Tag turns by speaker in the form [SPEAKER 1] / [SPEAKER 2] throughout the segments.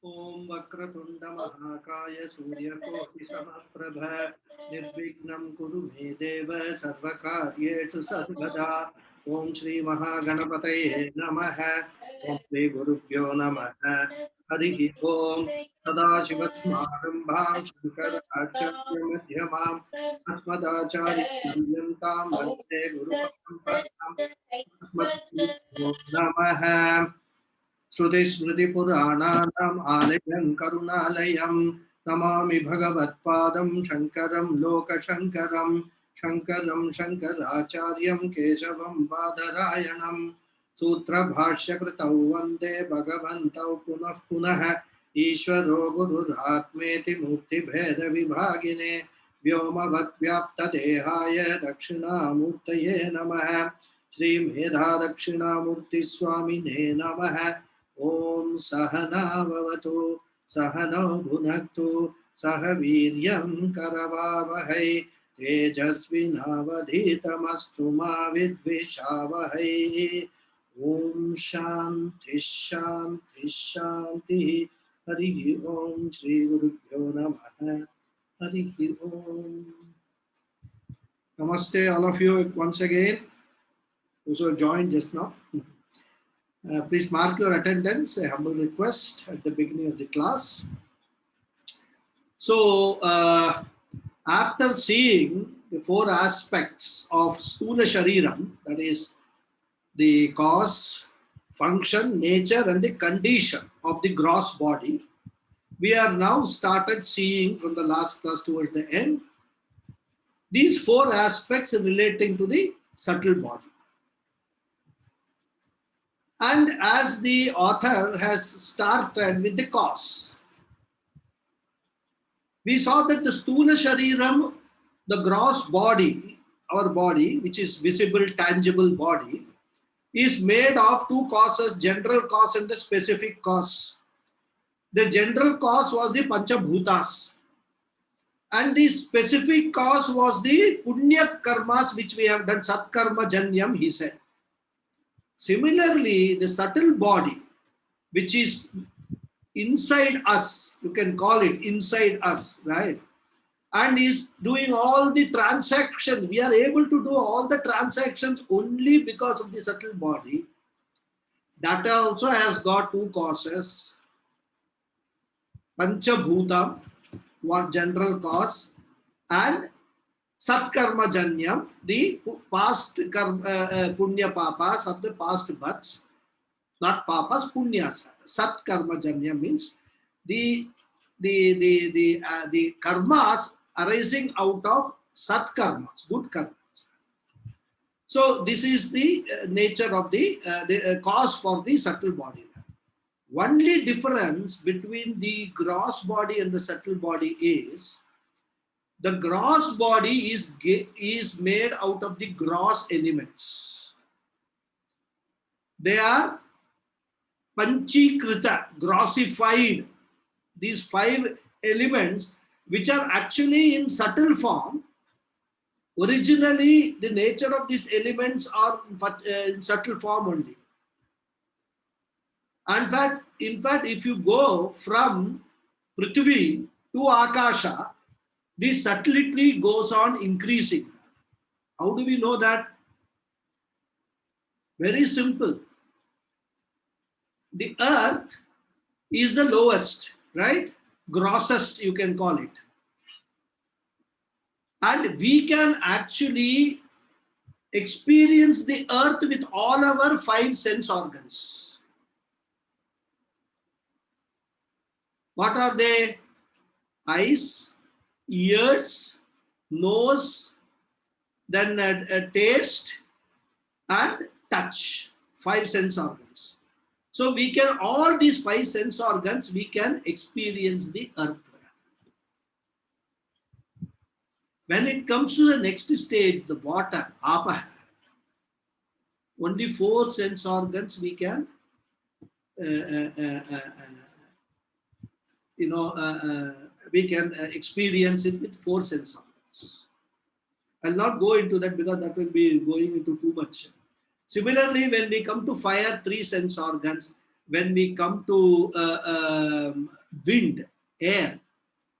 [SPEAKER 1] Om Vakratunda Mahakaya Suryakoti Samaprabha Nirvignam Kuru Me Deva Sarvakaryeshu Sarvada Om Shri Mahaganapataye Namaha Om Shri Gurubhyo Namaha Harihi Om Sadashivasmarambham Shankaracharya Madhyamam Asmadacharya Paryantam Vande Guru Paramparam Asmadgurubhyo Namaha श्रुतिस्मृतिपुराणानाम् आलयं करुणालयं नमामि भगवत्पादं शङ्करं लोकशङ्करं शङ्करं शङ्कराचार्यं केशवं बादरायणं सूत्रभाष्यकृतौ वन्दे भगवन्तौ पुनः पुनः ईश्वरो गुरुरात्मेति मूर्तिभेदविभागिने व्योमवद्व्याप्तदेहाय दक्षिणामूर्तये नमः श्रीमेधादक्षिणामूर्तिस्वामिने नमः ओम सहना भवतु सहनौ भुनक्तु सह वीर्यं करवावहै तेजस्विनावधीतमस्तु मा विद्विषावहै ओम शांति शांति शांति हरि ओम श्री गुरुभ्यो नमः हरि ओम Namaste all of you once again who joined just now. Please mark your attendance, a humble request at the beginning of the class. So, after seeing the four aspects of Sthula Shariram, that is the cause, function, nature, and the condition of the gross body, we are now started seeing from the last class towards the end these four aspects relating to the subtle body. And as the author has started with the cause, we saw that the Sthula Shariram, the gross body, our body, which is visible, tangible body, is made of two causes, general cause and the specific cause. The general cause was the Panchabhutas, and the specific cause was the Punya karmas which we have done, Satkarma Janyam, he said. Similarly, the subtle body, which is inside us, you can call it inside us, right? And is doing all the transactions. We are able to do all the transactions only because of the subtle body. That also has got two causes. Panchabhutam, one general cause, and Satkarma Janyam, the past Punya Papas of the past births, not Papas, Punyas. Satkarma Janyam means the karmas arising out of Satkarmas, good karmas. So this is the nature of the cause for the subtle body. Only difference between the gross body and the subtle body is the gross body is made out of the gross elements. They are panchikrita, grossified. These five elements which are actually in subtle form. Originally, the nature of these elements are in subtle form only. In fact, if you go from Prithvi to Akasha, the subtlety goes on increasing. How do we know that? Very simple. The earth is the lowest, right? Grossest, you can call it. And we can actually experience the earth with all our five sense organs. What are they? Eyes, ears, nose, then taste and touch. Five sense organs. So we can, all these five sense organs, we can experience the earth. When it comes to the next stage, the water, apa, only four sense organs we can, we can experience it with four sense organs. I'll not go into that because that will be going into too much. Similarly, when we come to fire, three sense organs. when we come to wind, air,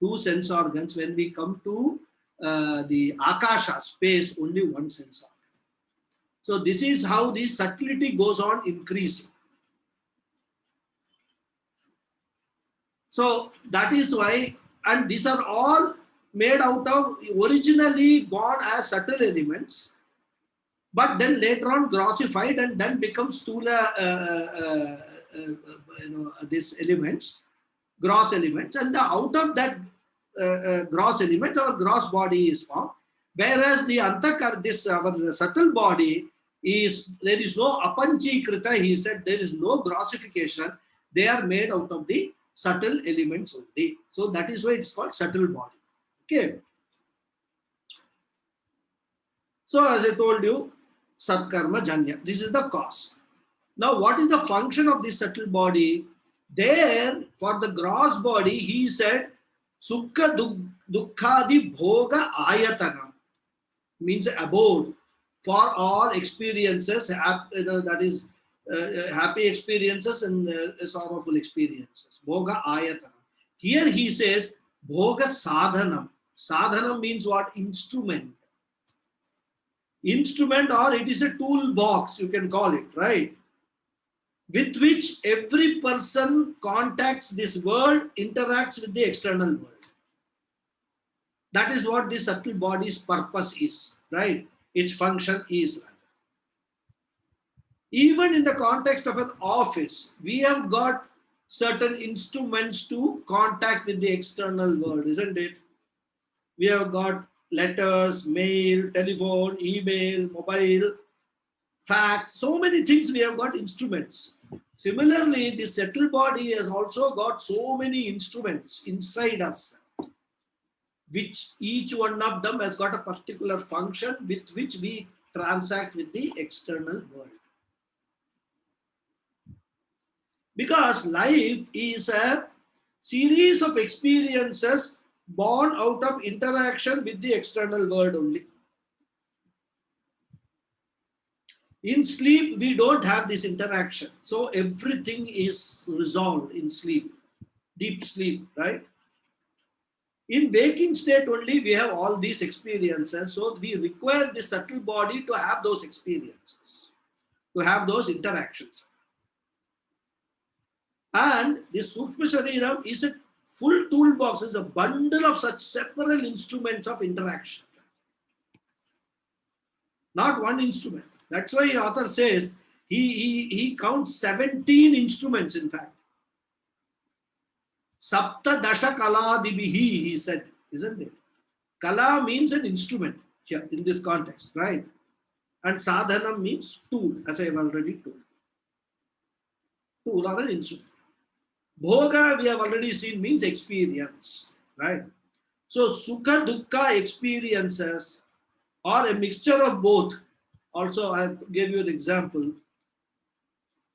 [SPEAKER 1] two sense organs. When we come to the akasha, space, only one sense organ. So this is how the subtlety goes on increasing. So that is why, and these are all made out of, originally born as subtle elements, but then later on grossified and then becomes stula, these elements, gross elements, and out of that gross elements, our gross body is formed. Whereas the antakar, this our subtle body is, there is no apanchikrita, he said, there is no grossification. They are made out of the subtle elements only. So that is why it's called subtle body. Okay. So as I told you, satkarma janya, this is the cause. Now what is the function of this subtle body? There, for the gross body, he said, sukha dukkhadi bhoga ayatana, means abode for all experiences, that is happy experiences and sorrowful experiences. Bhoga ayatana. Here he says, bhoga sadhanam. Sadhanam means what? Instrument. Instrument, or it is a toolbox, you can call it, right? With which every person contacts this world, interacts with the external world. That is what the subtle body's purpose is, right? Its function is. Even in the context of an office, we have got certain instruments to contact with the external world, isn't it? We have got letters, mail, telephone, email, mobile, fax, so many things we have got instruments. Similarly, the subtle body has also got so many instruments inside us, which each one of them has got a particular function with which we transact with the external world. Because life is a series of experiences born out of interaction with the external world only. In sleep, we don't have this interaction. So everything is resolved in sleep, deep sleep, right? In waking state only, we have all these experiences. So we require the subtle body to have those experiences, to have those interactions. And this Sukshma Shariram is a full toolbox, is a bundle of such several instruments of interaction. Not one instrument. That's why the author says he counts 17 instruments, in fact. Sapta dasha kala dibihi, he said, isn't it? Kala means an instrument here in this context, right? And sadhanam means tool, as I have already told. Tool or an instrument. Bhoga, we have already seen, means experience, right? So sukha dukkha experiences or a mixture of both. Also, I gave you an example.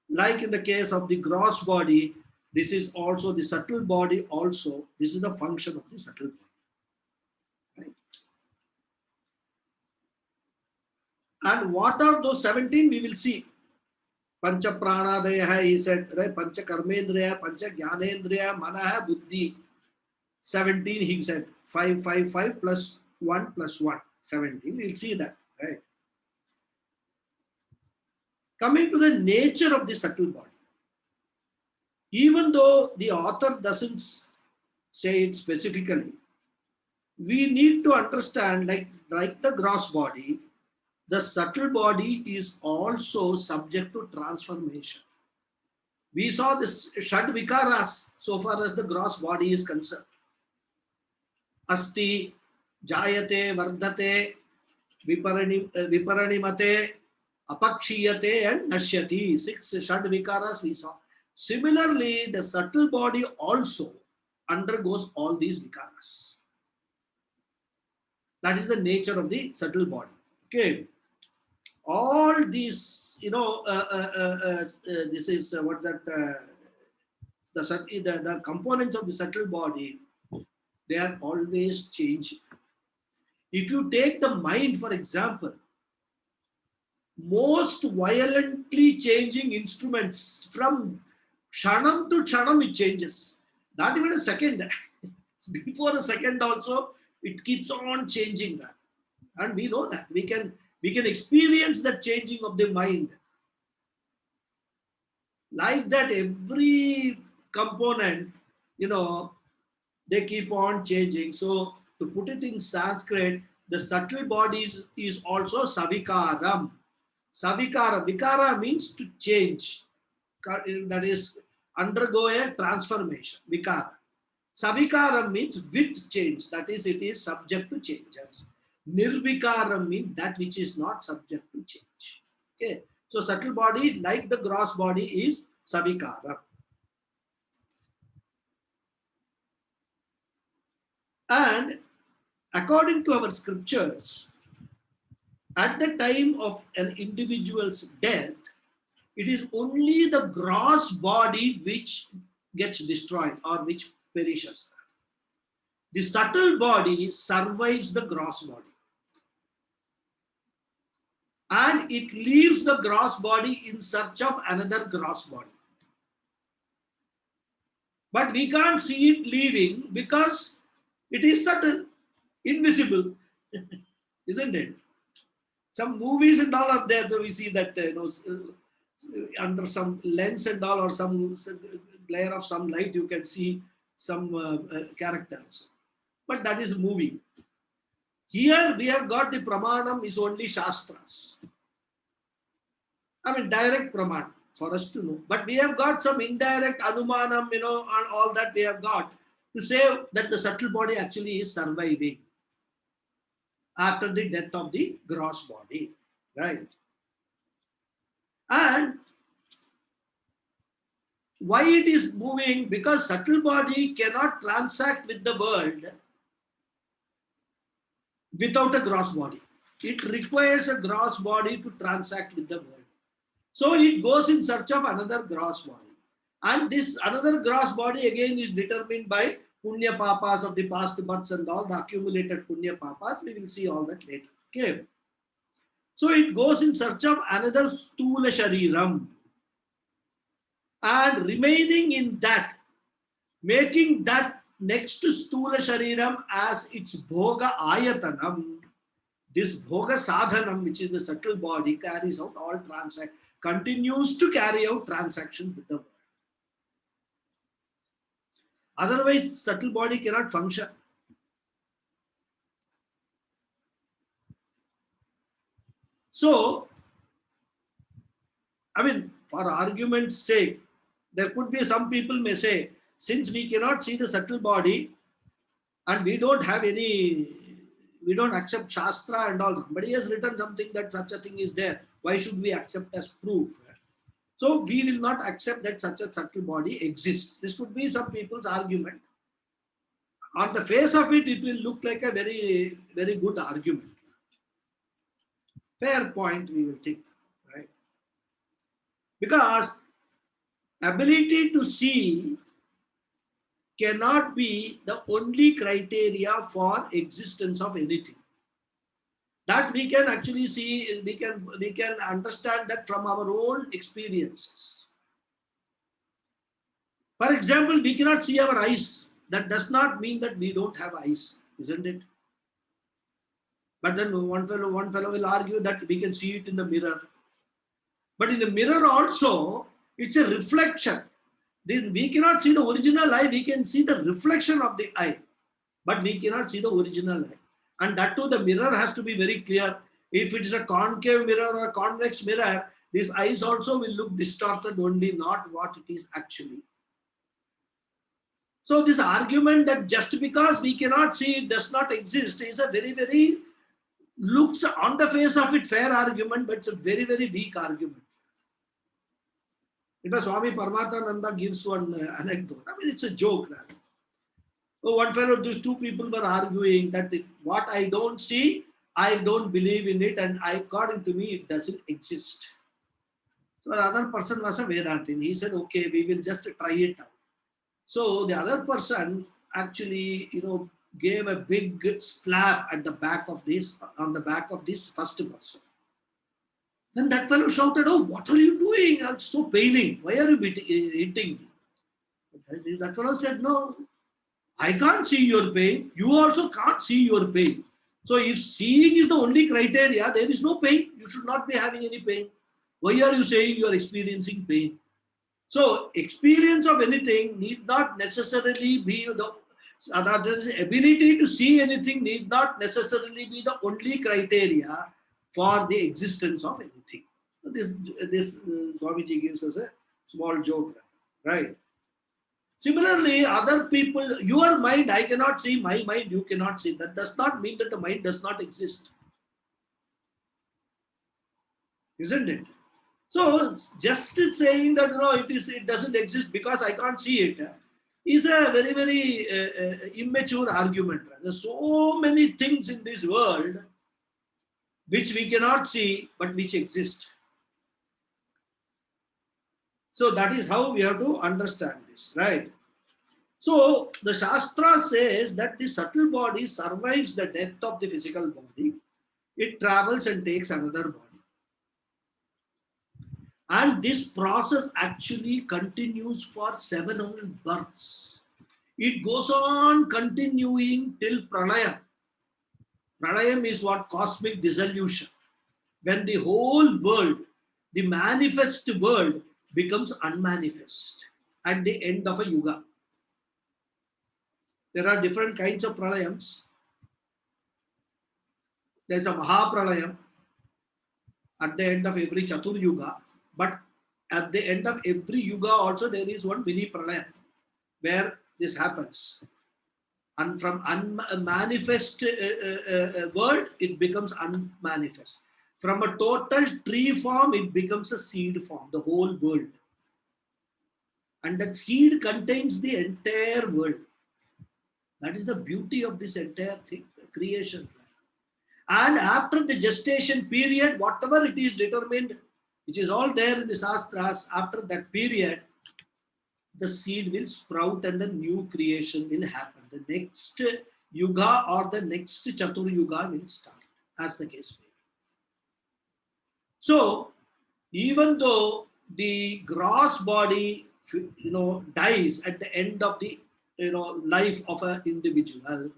[SPEAKER 1] Like in the case of the gross body, this is also the subtle body also. This is the function of the subtle body. Right? And what are those 17? We will see. Pancha pranadaya, he said, right? Pancha karmendriya, pancha jnanendriya, manaha, buddhi. 17, he said, 5, 5, 5 plus 1 plus 1. 17. We'll see that, right? Coming to the nature of the subtle body. Even though the author doesn't say it specifically, we need to understand, like the gross body, the subtle body is also subject to transformation. We saw this Shad Vikaras so far as the gross body is concerned. Asti, Jayate, Vardhate, Viparanimate, Apakshiyate and Nashyati. 6 Shad Vikaras we saw. Similarly, the subtle body also undergoes all these Vikaras. That is the nature of the subtle body. Okay. All these, this is what that the components of the subtle body, they are always changing. If you take the mind, for example, most violently changing instruments from Kshanam to kshanam it changes. Not even a second. Before a second also, it keeps on changing that. And we know that. We can experience the changing of the mind. Like that, every component, they keep on changing. So to put it in Sanskrit, the subtle body is also savikaram. Savikara. Vikara means to change. That is, undergo a transformation. Vikara. Savikaram means with change. That is, it is subject to changes. Nirvikaram means that which is not subject to change. Okay. So subtle body, like the gross body, is savikara. And according to our scriptures, at the time of an individual's death, it is only the gross body which gets destroyed or which perishes. The subtle body survives the gross body. And it leaves the gross body in search of another gross body. But we can't see it leaving because it is subtle, invisible, isn't it? Some movies and all are there, so we see that under some lens and all, or some glare of some light, you can see some characters. But that is a movie. Here we have got the pramanam is only shastras. I mean, direct pramanam for us to know. But we have got some indirect anumanam, and all that we have got to say that the subtle body actually is surviving after the death of the gross body, right? And why it is moving? Because subtle body cannot transact with the world without a gross body. It requires a gross body to transact with the world. So it goes in search of another gross body. And this another gross body again is determined by punya papas of the past births and all, the accumulated punya papas. We will see all that later. Okay. So it goes in search of another stula shariram. And remaining in that, making that next to stula shariram as its bhoga ayatanam, this bhoga sadhanam, which is the subtle body, carries out all transactions, continues to carry out transactions with the world. Otherwise, subtle body cannot function. So, I mean, for argument's sake, there could be some people may say, since we cannot see the subtle body and we don't have any, we don't accept Shastra and all, somebody has written something that such a thing is there, why should we accept as proof? So we will not accept that such a subtle body exists. This could be some people's argument. On the face of it, it will look like a very, very good argument. Fair point, we will think, right? Because ability to see cannot be the only criteria for existence of anything. That we can actually see, we can understand that from our own experiences. For example, we cannot see our eyes. That does not mean that we don't have eyes, isn't it? But then one fellow will argue that we can see it in the mirror. But in the mirror also, it's a reflection. We cannot see the original eye, we can see the reflection of the eye. But we cannot see the original eye. And that too, the mirror has to be very clear. If it is a concave mirror or a convex mirror, these eyes also will look distorted only, not what it is actually. So this argument that just because we cannot see it does not exist is a very, very, looks on the face of it fair argument, but it's a very, very weak argument. In fact, Swami Paramatmananda gives one anecdote. I mean, it's a joke. Rather. So one fellow, these two people were arguing that what I don't see, I don't believe in it, and according to me, it doesn't exist. So the other person was a Vedantin. He said, okay, we will just try it out. So the other person actually, gave a big slap at the back of this, on the back of this first person. Then that fellow shouted, "Oh, what are you doing? It's so paining. Why are you hitting me?" That fellow said, "No, I can't see your pain. You also can't see your pain. So if seeing is the only criteria, there is no pain. You should not be having any pain. Why are you saying you are experiencing pain?" So experience of anything need not necessarily be the ability to see anything need not necessarily be the only criteria for the existence of anything. This Swamiji gives us a small joke, right? Similarly, other people, your mind, I cannot see, my mind, you cannot see. That does not mean that the mind does not exist, isn't it? So just saying that it doesn't exist because I can't see it is a very immature argument. There's so many things in this world which we cannot see but which exist. So that is how we have to understand this, right? So the Shastra says that the subtle body survives the death of the physical body. It travels and takes another body. And this process actually continues for 700 births. It goes on continuing till Pralayam. Pralayam is what? Cosmic dissolution. When the whole world, the manifest world, becomes unmanifest at the end of a yuga. There are different kinds of pralayams. There's a Mahapralayam at the end of every Chatur Yuga, but at the end of every Yuga also there is one mini Pralayam where this happens. And from unmanifest world, it becomes unmanifest. From a total tree form, it becomes a seed form, the whole world. And that seed contains the entire world. That is the beauty of this entire thing, creation. And after the gestation period, whatever it is determined, which is all there in the Shastras, after that period, the seed will sprout and the new creation will happen. The next Yuga or the next Chatur Yuga will start, as the case may be. So, even though the gross body, dies at the end of the, life of an individual,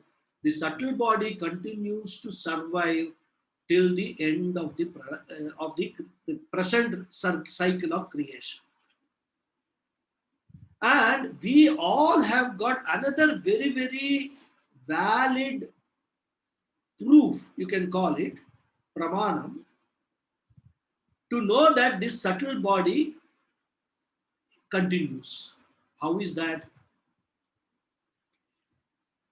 [SPEAKER 1] the subtle body continues to survive till the end of the present cycle of creation. And we all have got another very valid proof, you can call it, pramanam, to know that this subtle body continues. How is that?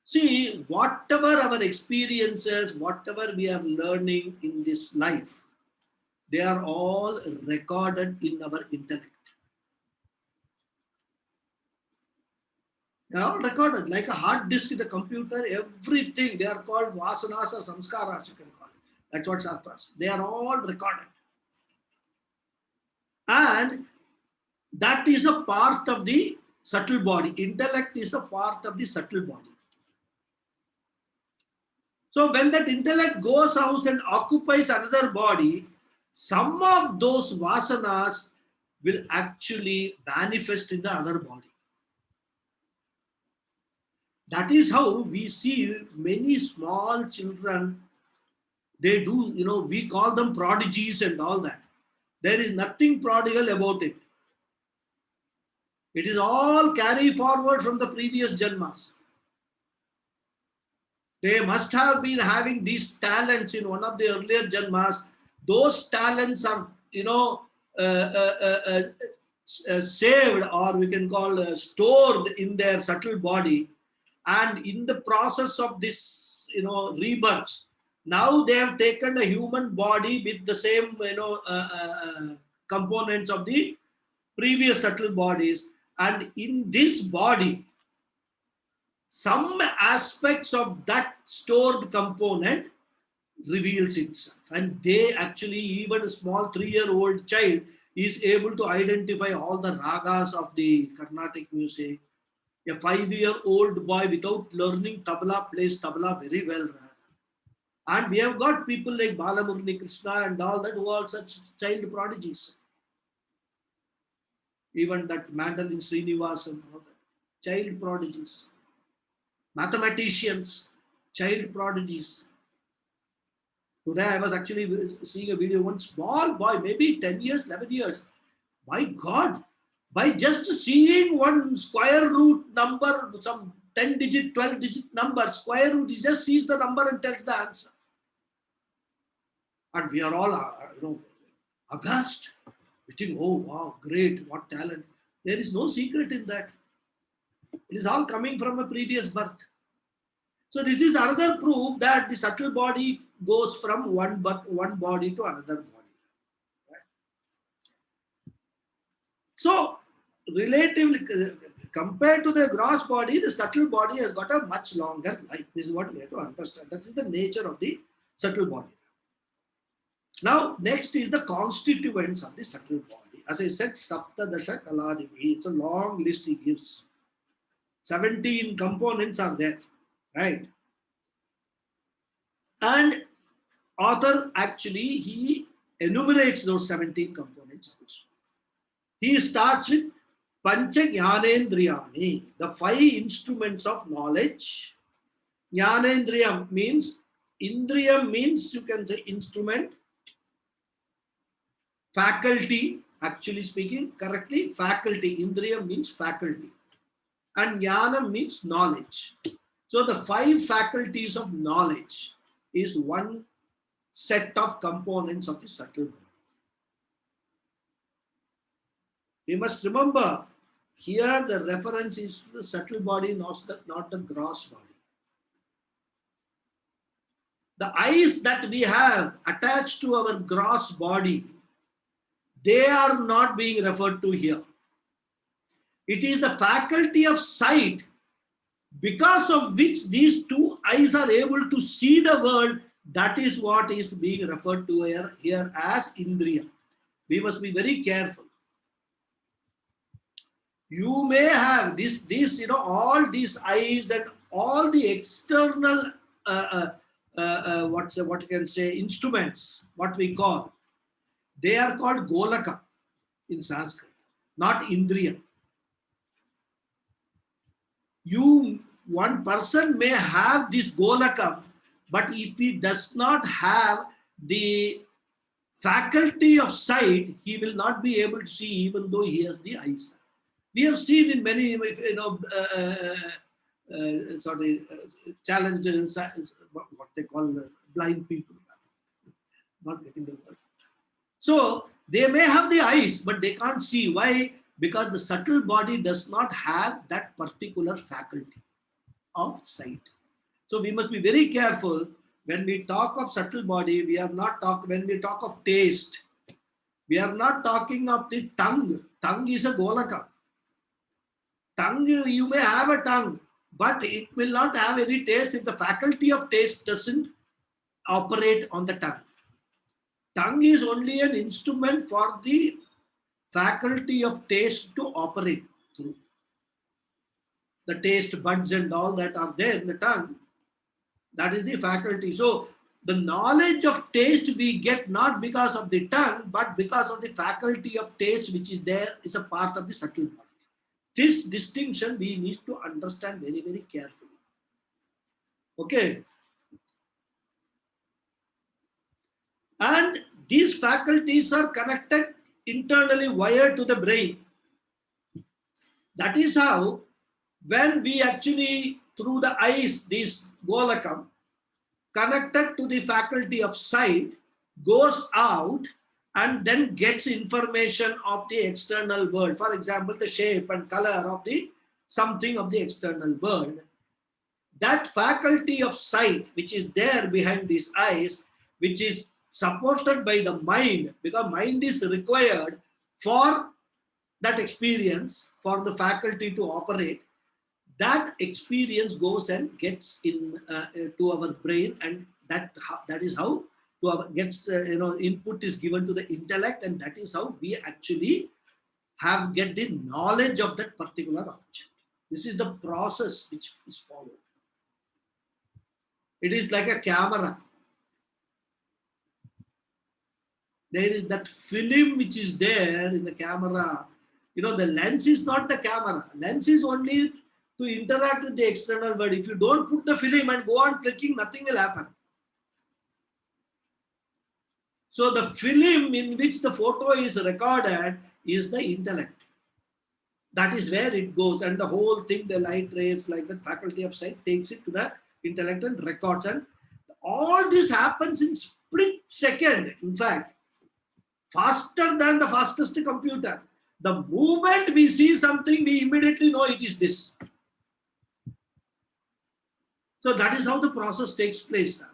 [SPEAKER 1] See, whatever our experiences, whatever we are learning in this life, they are all recorded in our intellect. They are all recorded like a hard disk in the computer. Everything, they are called vasanas or samskaras, you can call it. That's what Shastras. They are all recorded. And that is a part of the subtle body. Intellect is the part of the subtle body. So when that intellect goes out and occupies another body, some of those vasanas will actually manifest in the other body. That is how we see many small children, they do, we call them prodigies and all that. There is nothing prodigal about it. It is all carry forward from the previous janmas. They must have been having these talents in one of the earlier janmas. Those talents are, saved, or we can call stored in their subtle body. And in the process of this, rebirth, now they have taken a human body with the same, components of the previous subtle bodies. And in this body, some aspects of that stored component reveals itself. And they actually, even a small 3-year-old child is able to identify all the ragas of the Carnatic music. A 5-year-old boy without learning tabla plays tabla very well. And we have got people like Balamurni Krishna and all that who are such child prodigies. Even that Mandalin Srinivasan, all that. Child prodigies. Mathematicians, child prodigies. Today I was actually seeing a video, one small boy, maybe 10 years, 11 years. My God, by just seeing one square root number, some 10 digit, 12 digit number, square root, he just sees the number and tells the answer. And we are all, aghast. We think, oh wow, great, what talent. There is no secret in that. It is all coming from a previous birth. So this is another proof that the subtle body goes from one body to another body. Right? So relatively, compared to the gross body, the subtle body has got a much longer life. This is what we have to understand. That is the nature of the subtle body. Now, next is the constituents of the subtle body. As I said, Saptadasha Kaladivi. It's a long list he gives. 17 components are there, right? And author actually, he enumerates those 17 components also. He starts with Pancha Jnanendriyani, the 5 instruments of knowledge. Jnanendriyam means, Indriyam means, you can say instrument, faculty, actually speaking correctly, faculty. Indriyam means faculty. And Jnanam means knowledge. So the 5 faculties of knowledge is one set of components of the subtle body. We must remember, here the reference is to the subtle body, not the gross body. The eyes that we have attached to our gross body, they are not being referred to here. It is the faculty of sight, because of which these 2 eyes are able to see the world. That is what is being referred to here as Indriya. We must be very careful. You may have this, all these eyes and all the external, what you can say, instruments, what we call, they are called Golaka in Sanskrit, not Indriya. One person may have this Golaka, but if he does not have the faculty of sight, he will not be able to see even though he has the eyes. We have seen in many, challenged, what they call blind people. Not getting the word. So they may have the eyes, but they can't see. Why? Because the subtle body does not have that particular faculty of sight. So we must be very careful when we talk of subtle body. We are not when we talk of taste, we are not talking of the tongue. Tongue is a Golaka. Tongue, you may have a tongue, but it will not have any taste if the faculty of taste doesn't operate on the tongue. Tongue is only an instrument for the faculty of taste to operate through. The taste buds and all that are there in the tongue, that is the faculty. So the knowledge of taste we get not because of the tongue, but because of the faculty of taste which is there, is a part of the subtle body. This distinction we need to understand very, very carefully. Okay. And these faculties are connected internally, wired to the brain. That is how, when we actually, through the eyes, this Golakam, connected to the faculty of sight, goes out and then gets information of the external world. For example, the shape and color of the something of the external world. That faculty of sight, which is there behind these eyes, which is supported by the mind, because mind is required for that experience, for the faculty to operate. That experience goes and gets in to our brain, and that is how input is given to the intellect, and that is how we actually get the knowledge of that particular object. This is the process which is followed. It is like a camera. There is that film which is there in the camera. The lens is not the camera. Lens is only to interact with the external world. If you don't put the film and go on clicking, nothing will happen. So the film in which the photo is recorded is the intellect. That is where it goes, and the whole thing, the light rays, like the faculty of sight, takes it to the intellect and records. And all this happens in split second. In fact, faster than the fastest computer. The moment we see something, we immediately know it is this. So that is how the process takes place now.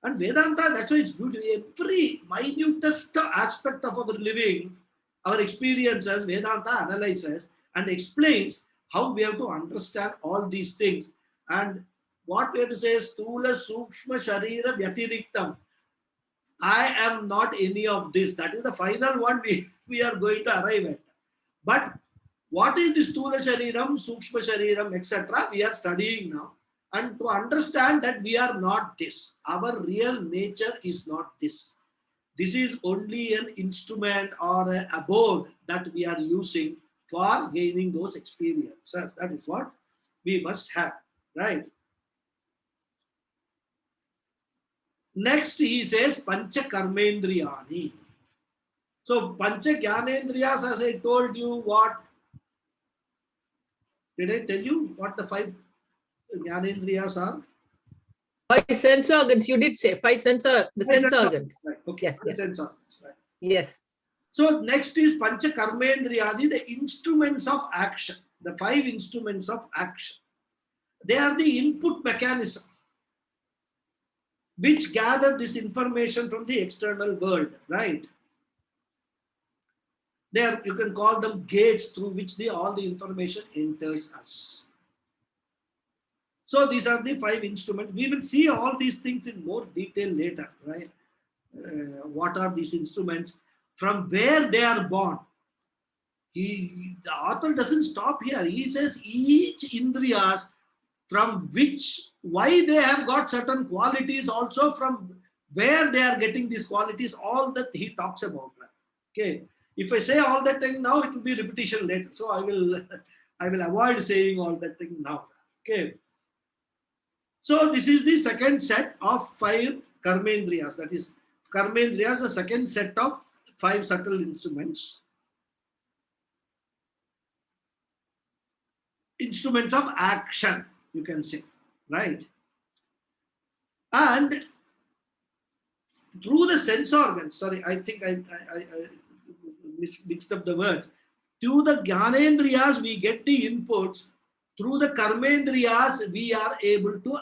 [SPEAKER 1] And Vedanta, that's why it's beautiful. Every minutest aspect of our living, our experiences, Vedanta analyzes and explains how we have to understand all these things. And what we have to say is, Stula Sukshma Sharira Vyatiriktam. I am not any of this. That is the final one we are going to arrive at. But what is the Stula Shariram, Sukshma Shariram, etc. we are studying now. And to understand that we are not this. Our real nature is not this. This is only an instrument or an abode that we are using for gaining those experiences. That is what we must have, right? Next, he says, Pancha Karmendriyani. So, Pancha Jnanendriyas, as I told you, what? Did I tell you what the 5 Jnanendriyas are?
[SPEAKER 2] 5 sense organs. You did say 5 sense organs.
[SPEAKER 1] Right. Okay.
[SPEAKER 2] Yes.
[SPEAKER 1] Sense organs. Right.
[SPEAKER 2] Yes.
[SPEAKER 1] So, next is Pancha Karmendriyani, the instruments of action. The 5 instruments of action. They are the input mechanism which gather this information from the external world, right? There, you can call them gates through which all the information enters us. So these are the 5 instruments. We will see all these things in more detail later, right? What are these instruments? From where they are born. The author doesn't stop here. He says each indriyas, from why they have got certain qualities, also from where they are getting these qualities, all that he talks about. Okay. If I say all that thing now, it will be repetition later. So I will avoid saying all that thing now. Okay. So this is the second set of 5 karmendriyas. That is, karmendriyas, the second set of 5 subtle instruments. Instruments of action, you can say, right? And through the sense organs, sorry, I think I mixed up the words. Through the Jnanendriyas, we get the inputs. Through the Karmendriyas, we are able to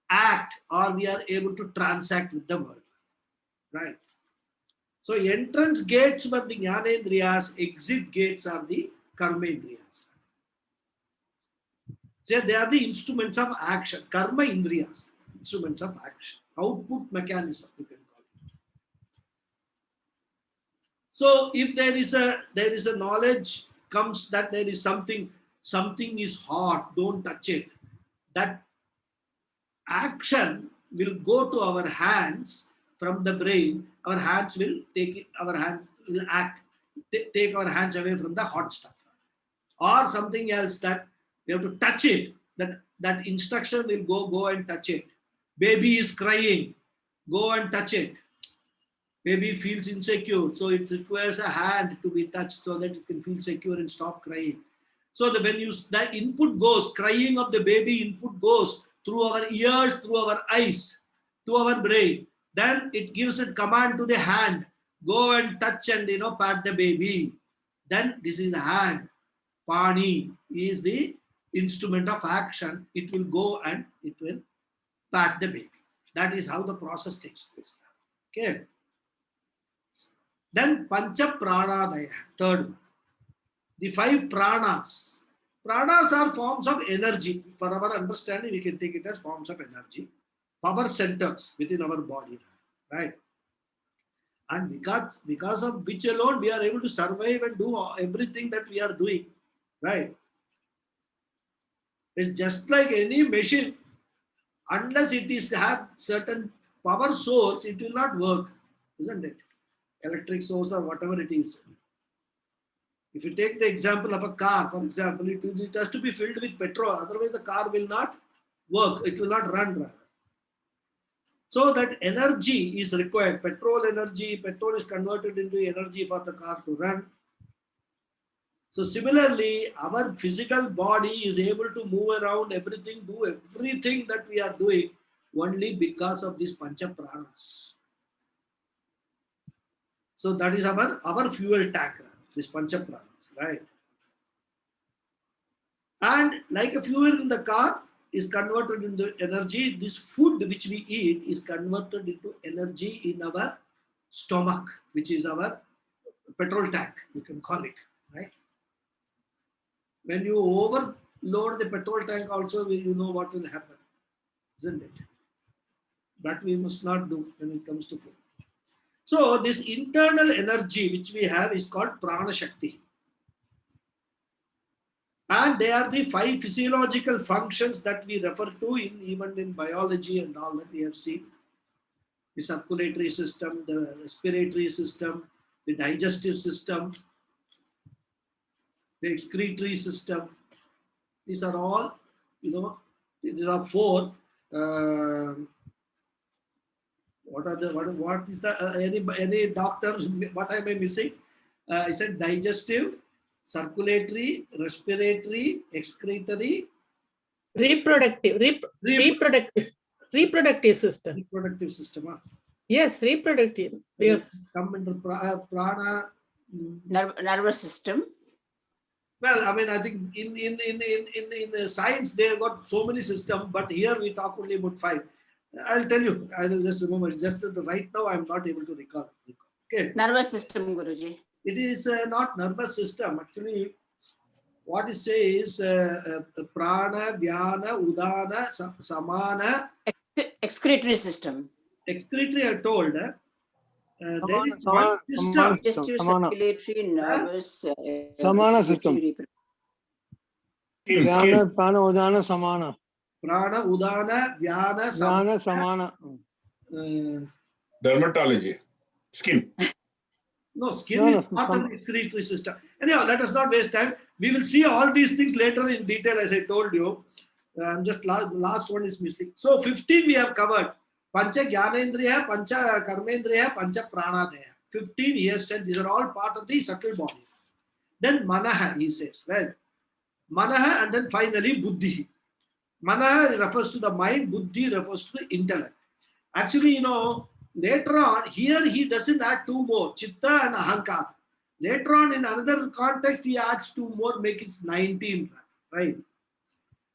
[SPEAKER 1] act, or we are able to transact with the world, right? So entrance gates were the Jnanendriyas, exit gates are the Karmendriyas. So they are the instruments of action, Karma Indriyas, instruments of action, output mechanism, you can call it. So if there is a knowledge comes that there is something is hot, don't touch it. That action will go to our hands from the brain. Our hands will take it, our hand will act, take our hands away from the hot stuff. Or something else that we have to touch it, that instruction will go and touch it. Baby is crying, go and touch it. Baby feels insecure, so it requires a hand to be touched so that it can feel secure and stop crying. So when the input goes, crying of the baby input goes through our ears, through our eyes, to our brain. Then it gives a command to the hand, go and touch and pat the baby. Then this is the hand. Pani is the instrument of action. It will go and it will pat the baby. That is how the process takes place. Okay. Then Pancha Pranadaya, third one. The 5 pranas. Pranas are forms of energy. For our understanding, we can take it as forms of energy. Power centers within our body. Right? And because of which alone we are able to survive and do everything that we are doing. Right? It's just like any machine. Unless it is had certain power source, it will not work. Isn't it? electric source or whatever it is. If you take the example of a car, for example, it has to be filled with petrol, otherwise the car will not work, it will not run rather. So that energy is required, petrol energy, petrol is converted into energy for the car to run. So similarly, our physical body is able to move around everything, do everything that we are doing only because of these pancha pranas. So that is our fuel tank, this pancha pranas, right? And like a fuel in the car is converted into energy, this food which we eat is converted into energy in our stomach, which is our petrol tank, you can call it, right? When you overload the petrol tank also, you know what will happen, isn't it? That we must not do when it comes to food. So this internal energy which we have is called prana shakti. And they are the 5 physiological functions that we refer to even in biology and all that we have seen. The circulatory system, the respiratory system, the digestive system, the excretory system. These are all, these are 4. What is the, any doctor, what am I missing? I said digestive, circulatory, respiratory, excretory,
[SPEAKER 2] Reproductive system.
[SPEAKER 1] reproductive system.
[SPEAKER 2] Yes, reproductive.
[SPEAKER 1] Come under prana.
[SPEAKER 3] Nervous system.
[SPEAKER 1] Well, I mean, I think in science they have got so many systems, but here we talk only about 5. I'll tell you. I will just remember. Just that right now I'm not able to recall. Okay.
[SPEAKER 3] Nervous system, Guruji.
[SPEAKER 1] It is not nervous system. Actually, what it says prana, vyana, udana, samana.
[SPEAKER 3] Excretory system.
[SPEAKER 1] Excretory, I told. There is one system.
[SPEAKER 3] Digestive, circulatory, nervous.
[SPEAKER 4] Samana system. Vyana, prana, udana, samana.
[SPEAKER 1] Prana, udana, vyana,
[SPEAKER 4] samana.
[SPEAKER 5] Dermatology. Skin.
[SPEAKER 1] No, skin is not an excretory system. Anyhow, let us not waste time. We will see all these things later in detail, as I told you. Just last one is missing. So 15 we have covered. Pancha Jnanendriya, Pancha Karmendriya, Pancha Pranadaya. 15 he has said these are all part of the subtle body. Then Manaha, he says, right? Manaha, and then finally Buddhi. Manaha refers to the mind, Buddhi refers to the intellect. Actually, later on, here he doesn't add 2 more, Chitta and Ahankara. Later on, in another context, he adds 2 more, make it 19, right?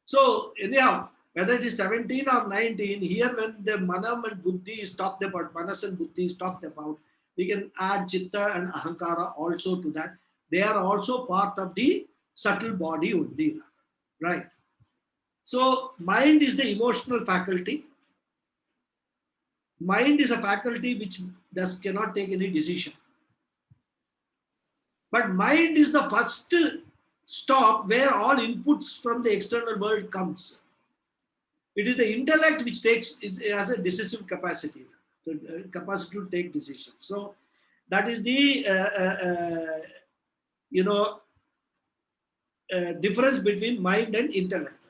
[SPEAKER 1] So, anyhow, whether it is 17 or 19, here when the Manam and Buddhi is talked about, Manas and Buddhi is talked about, we can add Chitta and Ahankara also to that. They are also part of the subtle body only, right? So, mind is the emotional faculty. Mind is a faculty which cannot take any decision. But mind is the first stop where all inputs from the external world comes. It is the intellect which has a decisive capacity, the capacity to take decisions. So that is the difference between mind and intellect.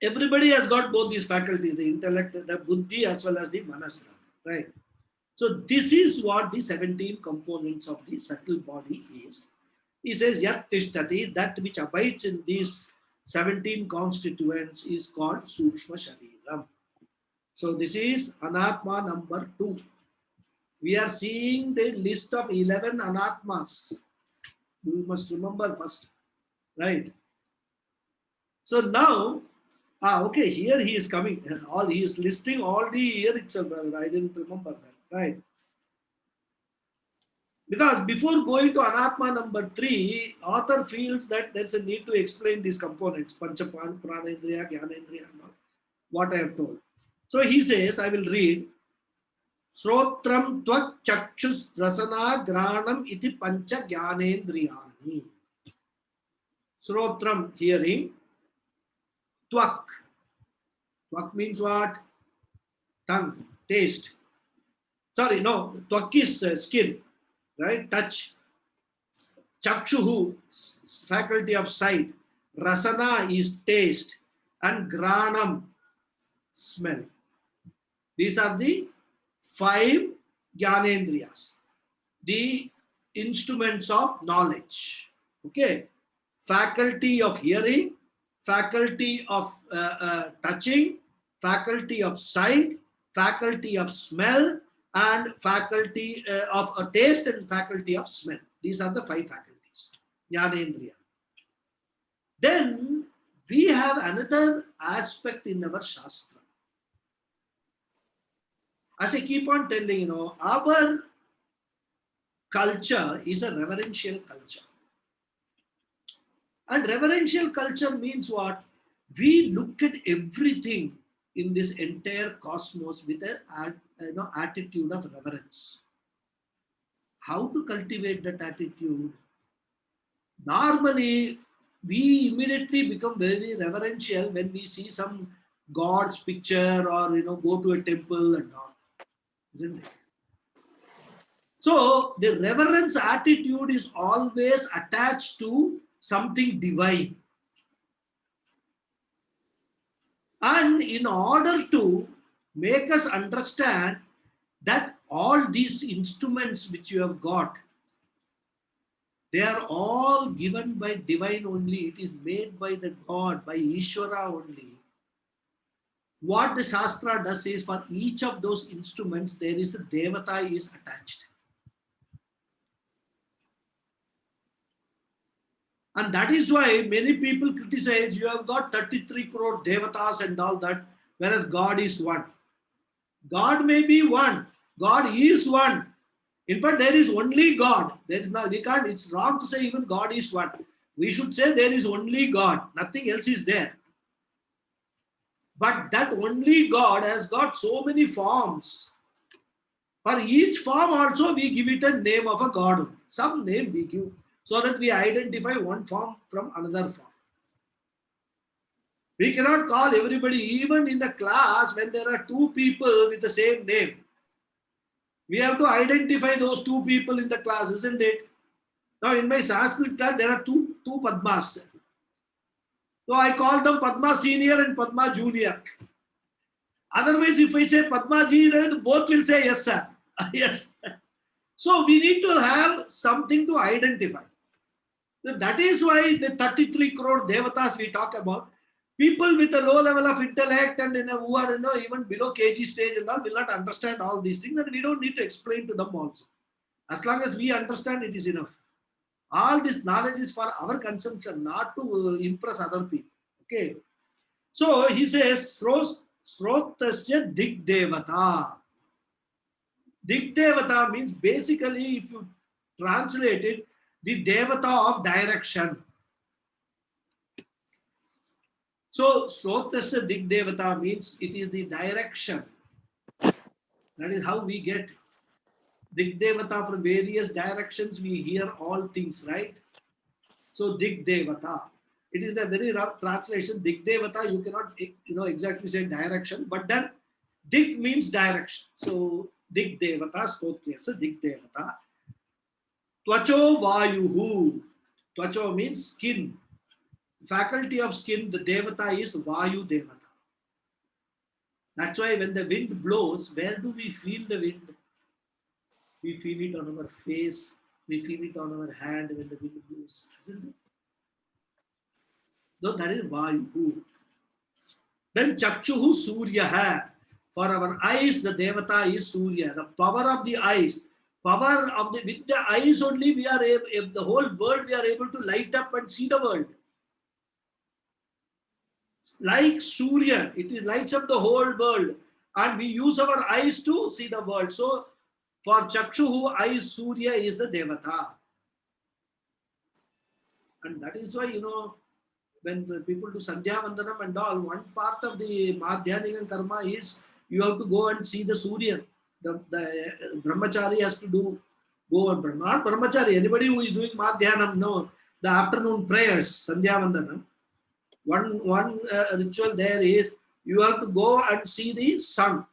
[SPEAKER 1] Everybody has got both these faculties, the intellect, the buddhi, as well as the manas, right? So this is what the 17 components of the subtle body is. He says, Yat Tishtati, that which abides in these 17 constituents is called Sukshma Shariram. So this is Anatma number 2. We are seeing the list of 11 Anatmas. You must remember first, right? So now, okay, here he is coming. He is listing all the year itself. I didn't remember that, right? Because before going to Anatma number 3, author feels that there's a need to explain these components, Pancha Pranendriya, Jnanendriya, and all, what I have told. So he says, I will read, Srotram Twak Chakshus Rasana Granam Iti Pancha Jnanendriyani. Srotram, hearing. Twak. Twak means what? Tongue, taste. Sorry, no, Twak is skin, right? Touch. Chakshuhu, faculty of sight. Rasana is taste. And Granam, smell. These are the 5 Jnanendriyas, the instruments of knowledge. Okay. Faculty of hearing, faculty of touching, faculty of sight, faculty of smell, and faculty of a taste, and faculty of smell. These are the 5 faculties, Jnanendriya. Then we have another aspect in our Shastra. As I keep on telling, our culture is a reverential culture. And reverential culture means what? We look at everything in this entire cosmos with an attitude of reverence. How to cultivate that attitude? Normally, we immediately become very reverential when we see some God's picture or go to a temple and all. Isn't it? So the reverence attitude is always attached to something divine. And in order to make us understand that all these instruments which you have got, they are all given by divine only. It is made by the God, by Ishvara only. What the Shastra does is, for each of those instruments, there is a Devata is attached. And that is why many people criticize, you have got 33 crore Devatas and all that, whereas God is one. God may be one. God is one. In fact, there is only God. There is not, we can't, it's wrong to say even God is one. We should say there is only God. Nothing else is there. But that only God has got so many forms. For each form also we give it a name of a God. Some name we give, so that we identify one form from another form. We cannot call everybody, even in the class, when there are 2 people with the same name. We have to identify those 2 people in the class, isn't it? Now in my Sanskrit class, there are two Padmas. So I call them Padma Senior and Padma Junior. Otherwise, if I say Padma Ji, then both will say yes, sir. Yes. So we need to have something to identify. That is why the 33 crore Devatas we talk about, people with a low level of intellect and who are even below KG stage and all will not understand all these things, and we don't need to explain to them also. As long as we understand, it is enough. All this knowledge is for our consumption, not to impress other people. Okay. So he says, Srotasya Dig Devata. Dig Devata means basically, if you translate it, the Devata of direction. So Srotasya Dig Devata means it is the direction. That is how we get Dig Devata. From various directions we hear all things, right? So Dig Devata. It is a very rough translation. Dig Devata, you cannot exactly say direction, but then Dig means direction. So Dig Devata, Srotasya Dig Devata. Tvacho Vayuhu. Tvacho means skin. Faculty of skin, the Devata is Vayu Devata. That's why when the wind blows, where do we feel the wind? We feel it on our face, we feel it on our hand when the wind blows, isn't it? So that is Vayu. Then Chakshuhu Surya. For our eyes, the Devata is Surya. The power of the eyes. With the eyes only we are able, the whole world we are able to light up and see the world. Like Surya, it lights up the whole world, and we use our eyes to see the world. So for Chakshuhu, eyes, Surya is the Devata. And that is why, when people do Sandhya Vandanam and all, one part of the Madhyanika Karma is you have to go and see the Surya. The Brahmachari has to go and not Brahmachari, anybody who is doing Madhyanam, no, the afternoon prayers, Sandhya Vandanam. One ritual there is you have to go and see the sun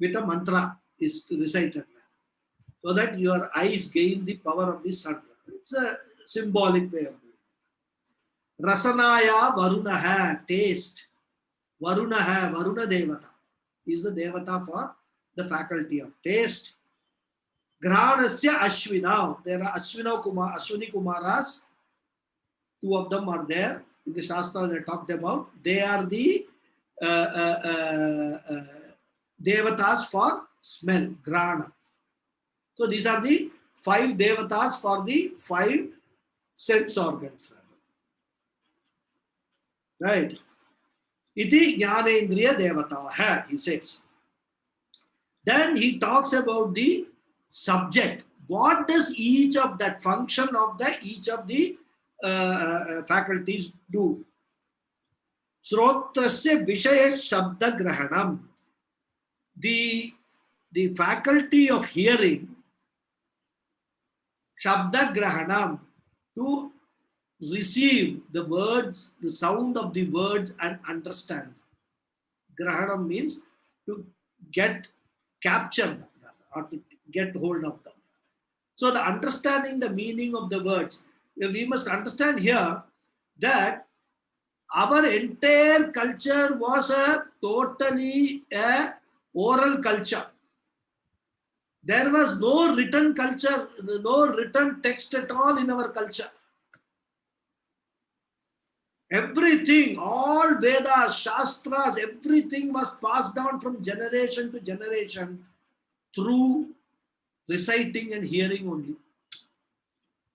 [SPEAKER 1] with a mantra is recited. so that your eyes gain the power of the sun. It's a symbolic way of doing it. Rasanaya Varunaha, taste. Varunaha, Varuna Devata is the Devata for the faculty of taste. Granasya Ashwina. There are Ashwini Kumaras. Two of them are there in the Shastra they talked about. They are the Devatas for smell, Grana. So these are the 5 Devatas for the 5 sense organs. Right? Iti Jnanendriya Devataha, he says. Then he talks about the subject. What does each of that function of each of the faculties do? Srotrasya Vishaya Shabda Grahanam. The faculty of hearing, Shabda Grahanam, to receive the words, the sound of the words and understand them. Grahanam means to capture them or to get hold of them. So the understanding the meaning of the words, we must understand here that our entire culture was totally a oral culture. There was no written culture, no written text at all in our culture. Everything, all Vedas, Shastras, everything was passed down from generation to generation through reciting and hearing only.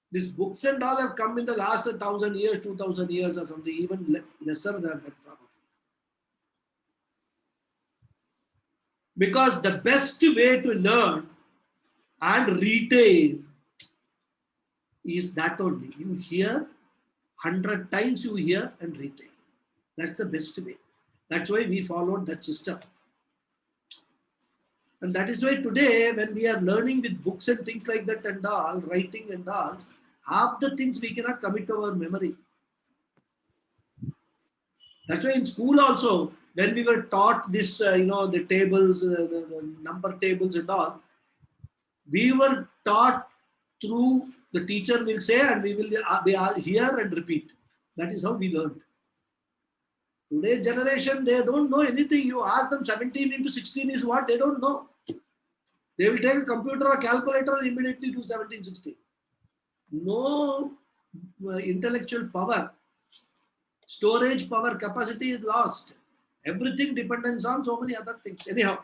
[SPEAKER 1] These books and all have come in the last 1,000 years, 2,000 years or something, even lesser than that probably. Because the best way to learn and retain is that only. You hear, 100 times you hear and retain. That's the best way. That's why we followed that system. And that is why today, when we are learning with books and things like that and all, writing and all, half the things we cannot commit to our memory. That's why in school also, when we were taught this, the tables, the number tables and all, we were taught through the teacher will say and we will hear and repeat. That is how we learned. Today's generation, they don't know anything. You ask them 17 into 16 is what, they don't know. They will take a computer or calculator and immediately do 17, 16. No intellectual power, storage power, capacity is lost. Everything depends on so many other things. Anyhow,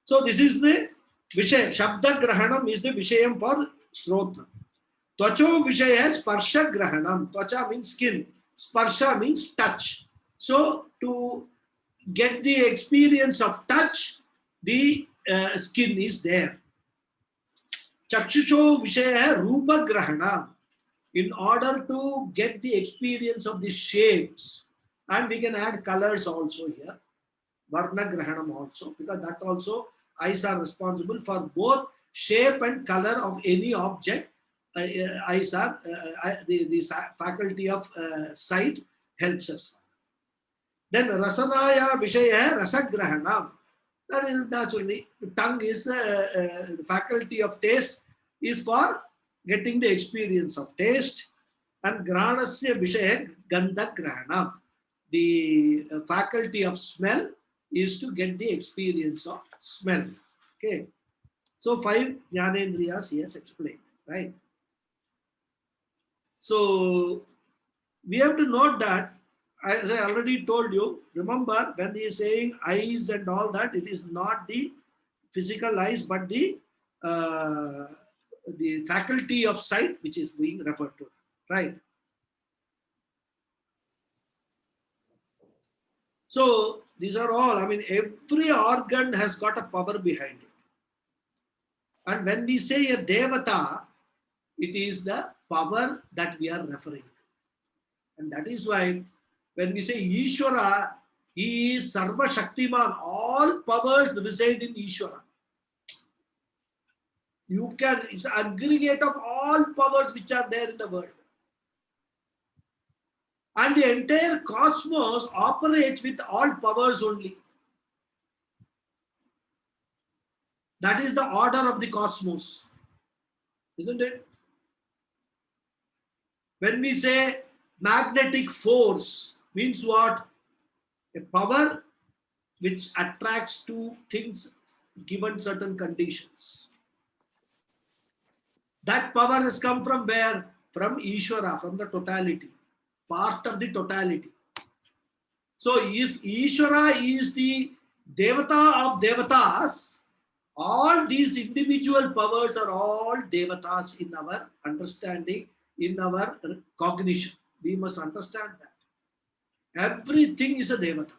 [SPEAKER 1] so this is the Vishaya. Shabda Grahanam is the Vishayam for Srotra. Tvacho Vishaya Sparsha Grahanam. Tvacha means skin. Sparsha means touch. So to get the experience of touch, the skin is there. Chakshusho Vishaya Rupa Grahana. In order to get the experience of the shapes, and we can add colors also here, Varna Grahanam also, because that also eyes are responsible for both shape and color of any object. Eyes are the faculty of sight helps us. Then Rasanaya Vishaya Rasagrahanam. That is naturally, tongue is the faculty of taste is for getting the experience of taste, and Granasya Vishaya Gandha Grahanam. The faculty of smell is to get the experience of smell. Okay. So 5 Jnanendriyas he has explained, right? So we have to note that, as I already told you, remember when he is saying eyes and all that, it is not the physical eyes, but the faculty of sight which is being referred to, right? So these are all, I mean, every organ has got a power behind it. And when we say a Devata, it is the power that we are referring to. And that is why when we say Ishvara, he is Sarva Shaktiman, all powers reside in Ishvara. You can, it's an aggregate of all powers which are there in the world. And the entire cosmos operates with all powers only. That is the order of the cosmos. isn't it? When we say magnetic force, means what? A power which attracts to things given certain conditions. That power has come from where? From Ishvara, from the totality, part of the totality. So if Ishvara is the Devata of Devatas, all these individual powers are all Devatas in our understanding, in our cognition. We must understand that. Everything is a Devata.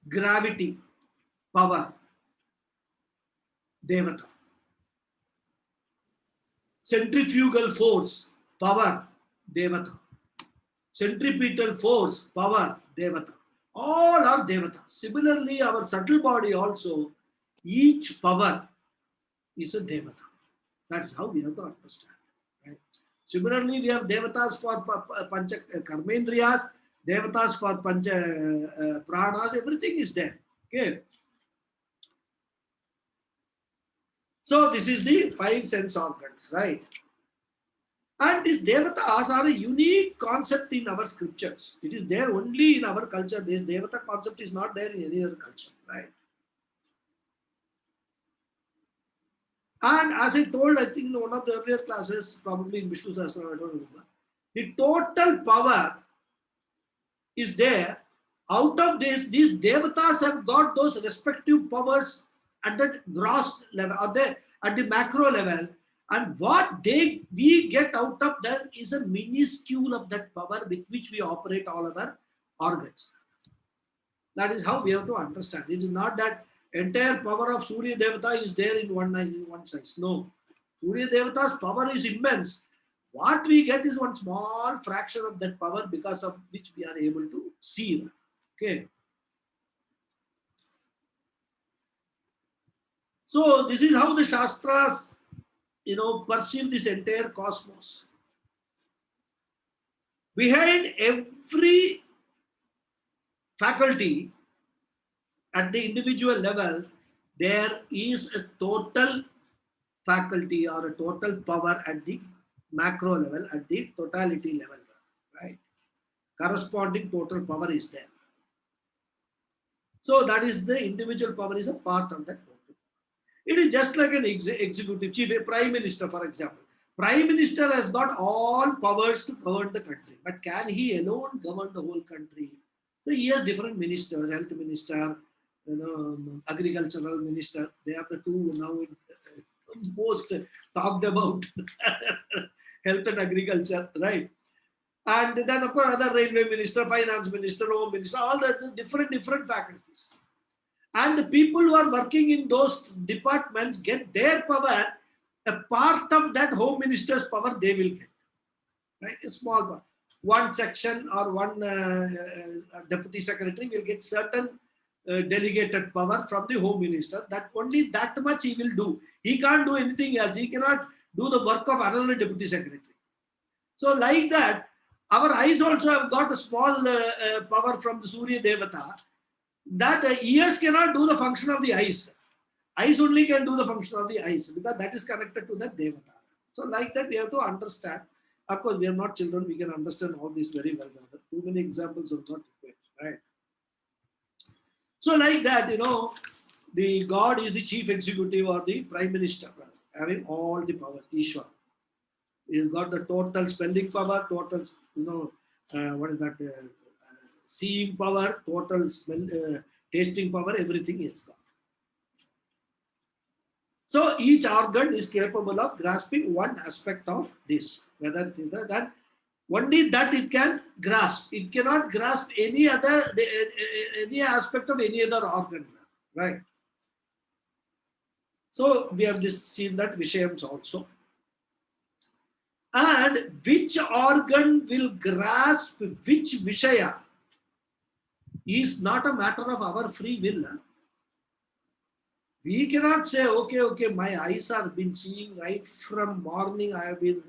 [SPEAKER 1] Gravity, power, Devata. Centrifugal force, power, Devata. Centripetal force, power, Devata. All are Devata. Similarly, our subtle body also, each power is a Devata. That's how we have to understand. Right? Similarly, we have Devatas for Pancha Karmendriyas, Devatas for Pancha Pranas, everything is there. Okay. So this is the 5 sense organs, right? And these Devatas are a unique concept in our scriptures. It is there only in our culture. This Devata concept is not there in any other culture, right? And as I told, I think in one of the earlier classes, probably in Vishnu Sahasranam, I don't remember, the total power is there. Out of this, these Devatas have got those respective powers at the gross level, or at the macro level. And what we get out of that is a minuscule of that power with which we operate all our organs. That is how we have to understand. It is not that entire power of Surya Devata is there in one size. No. Surya Devata's power is immense. What we get is one small fraction of that power because of which we are able to see. Okay. So this is how the Shastras, perceive this entire cosmos. Behind every faculty at the individual level, there is a total faculty or a total power at the macro level, at the totality level, right? Corresponding total power is there. So that is the individual power is a part of that total. It is just like an executive chief, a prime minister, for example. Prime minister has got all powers to govern the country, but can he alone govern the whole country? So he has different ministers, health minister, agricultural minister. They are the two now most talked about health and agriculture, right? And then of course other railway minister, finance minister, home minister, all the different faculties. And the people who are working in those departments get their power, a part of that home minister's power they will get, right? A small part. One section or one deputy secretary will get certain delegated power from the home minister. That only that much he will do. He can't do anything else. He cannot do the work of another deputy secretary. So like that, our eyes also have got a small power from the Surya Devata. That ears cannot do the function of the eyes. Eyes only can do the function of the eyes because that is connected to that Devata. So like that we have to understand. Of course, we are not children. We can understand all this very well. Too many examples are not required, right? So like that, the God is the chief executive or the prime minister, having all the power, Ishvara. He has got the total spelling power, total, what is that? Seeing power, total smell, tasting power, everything is got. So each organ is capable of grasping one aspect of this, whether it is that only that it can grasp. It cannot grasp any aspect of any other organ, right? So we have just seen that Vishayams also. And which organ will grasp which Vishaya is not a matter of our free will. We cannot say, okay, my eyes are been seeing right from morning. I have been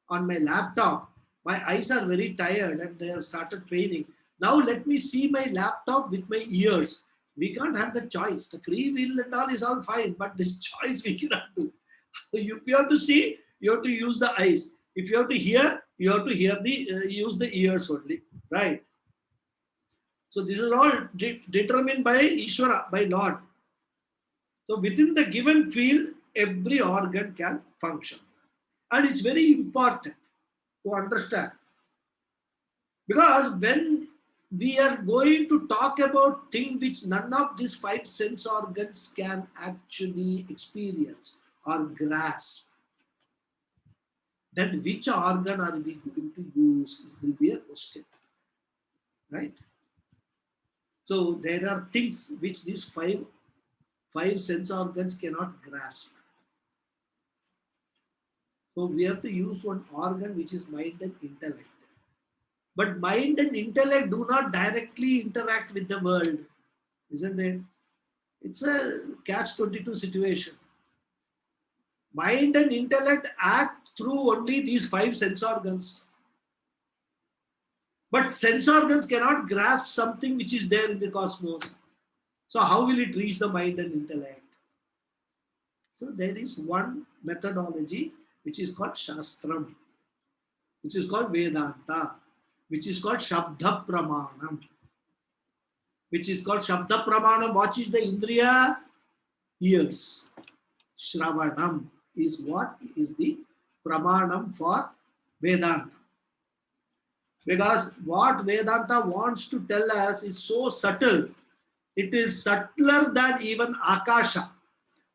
[SPEAKER 1] on my laptop. My eyes are very tired and they have started paining. Now let me see my laptop with my ears. We can't have the choice. The free will and all is all fine, but this choice we cannot do. If you have to see, you have to use the eyes. If you have to hear, you have to hear use the ears only, right? So this is all determined by Ishvara, by Lord. So within the given field, every organ can function. And it's very important to understand. Because when we are going to talk about things which none of these 5 sense organs can actually experience or grasp, then which organ are we going to use will be a question, right? So there are things which these five sense organs cannot grasp. So we have to use one organ which is mind and intellect. But mind and intellect do not directly interact with the world, isn't it? It's a catch-22 situation. Mind and intellect act through only these 5 sense organs. But sense organs cannot grasp something which is there in the cosmos. So how will it reach the mind and intellect? So there is one methodology which is called Shastram, which is called Vedanta, which is called Shabda Pramanam. Which is called Shabda Pramanam. What is the Indriya? Ears. Shravanam is what is the Pramanam for Vedanta. Because what Vedanta wants to tell us is so subtle. It is subtler than even Akasha.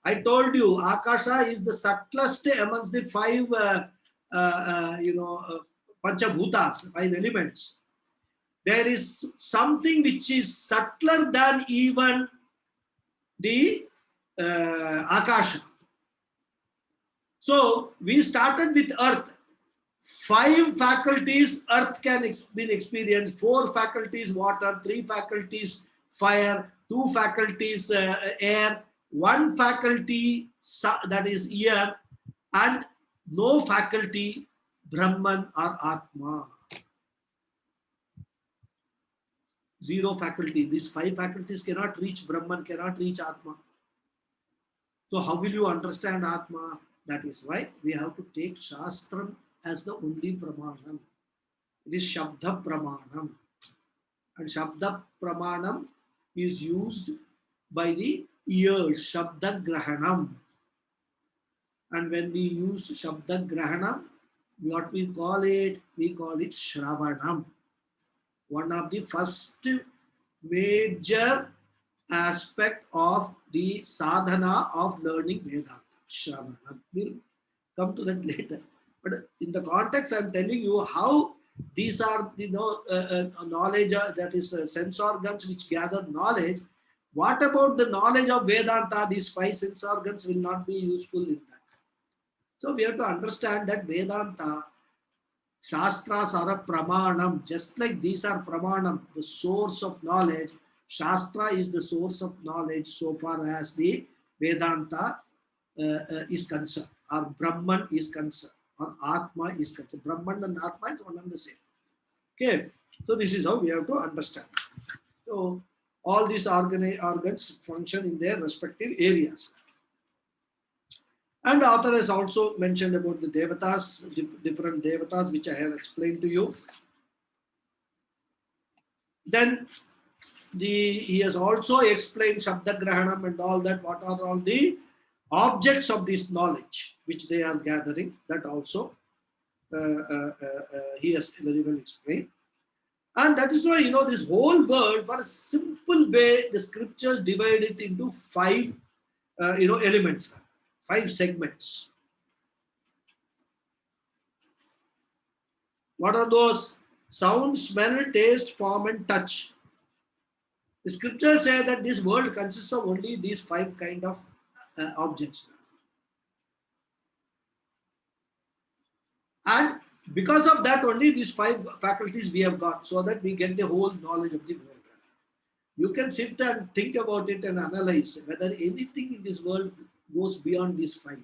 [SPEAKER 1] I told you, Akasha is the subtlest amongst the 5, Panchabhutas, 5 elements. There is something which is subtler than even the Akasha. So we started with Earth. 5 faculties Earth can be experienced, 4 faculties water, 3 faculties fire, 2 faculties air, 1 faculty that is ear, and no faculty Brahman or Atma. 0 faculty. These 5 faculties cannot reach Brahman, cannot reach Atma. So how will you understand Atma? That is why we have to take Shastram as the only Pramanam. It is Shabda Pramanam. And Shabda Pramanam is used by the ears, Shabda Grahanam. And when we use Shabda Grahanam, what we call it Shravanam. One of the first major aspect of the sadhana of learning Vedanta. Shravanam. We'll come to that later. But in the context, I'm telling you how these are, knowledge, that is sense organs which gather knowledge. What about the knowledge of Vedanta? These 5 sense organs will not be useful in that. So we have to understand that Vedanta, Shastras are a pramanam. Just like these are pramanam, the source of knowledge, Shastra is the source of knowledge so far as the Vedanta is concerned, or Brahman is concerned, or Atma is concerned. Brahman and Atma is one and the same. Okay, so this is how we have to understand. So all these organs function in their respective areas. And the author has also mentioned about the devatas, different devatas, which I have explained to you. Then he has also explained Shabda Grahanam and all that, what are all the objects of this knowledge which they are gathering. That also he has very well explained. And that is why, this whole world, for a simple way, the scriptures divide it into 5 elements, 5 segments. What are those? Sound, smell, taste, form, and touch. The scriptures say that this world consists of only these 5 kind of objects. And because of that, only these 5 faculties we have got, so that we get the whole knowledge of the world. You can sit and think about it and analyze whether anything in this world goes beyond these 5.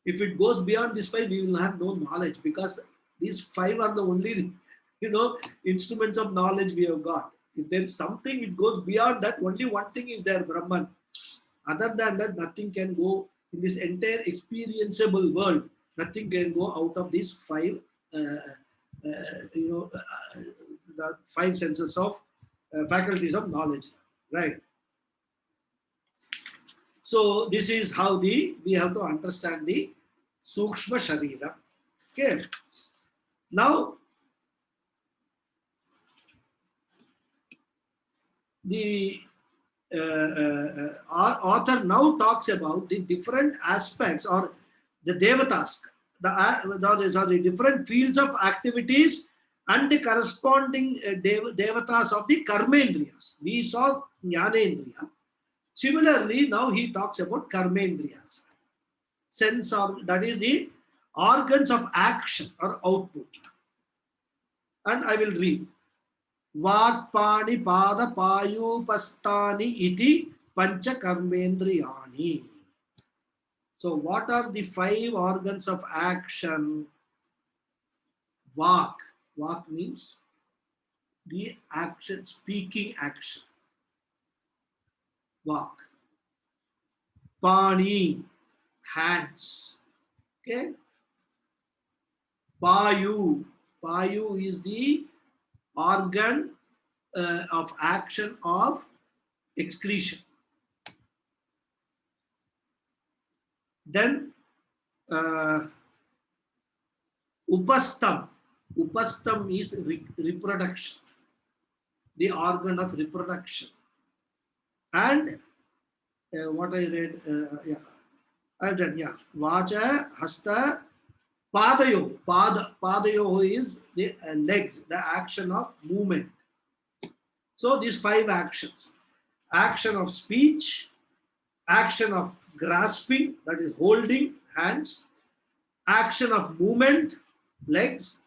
[SPEAKER 1] If it goes beyond these 5, we will have no knowledge, because these 5 are the only instruments of knowledge we have got. If there is something which goes beyond that, only one thing is there, Brahman. Other than that, nothing can go in this entire experienceable world. Nothing can go out of these five, the five senses of faculties of knowledge, right? So this is how we have to understand the Sukshma Sharira. Okay. Now, the our author now talks about the different aspects or the devatas, the different fields of activities and the corresponding devatas of the karmendriyas. We saw jnanendriya. Similarly, now he talks about karmendriyas, sense or that is the organs of action or output. And I will read. Vak, Pani, Pada, Payu, Pastani, Iti, Pancha Karmendriyani. So, what are the five organs of action? Vak. Vak means the action, speaking action. Vak. Pani, hands. Okay. Payu. Payu is the organ of action of excretion. Then upastam. Upastam is reproduction, the organ of reproduction. And what I read, I've done, Vacha, Hasta, Padayo. Padayo is the legs, the action of movement. So these five actions. Action of speech, action of grasping, that is holding hands, action of movement, legs,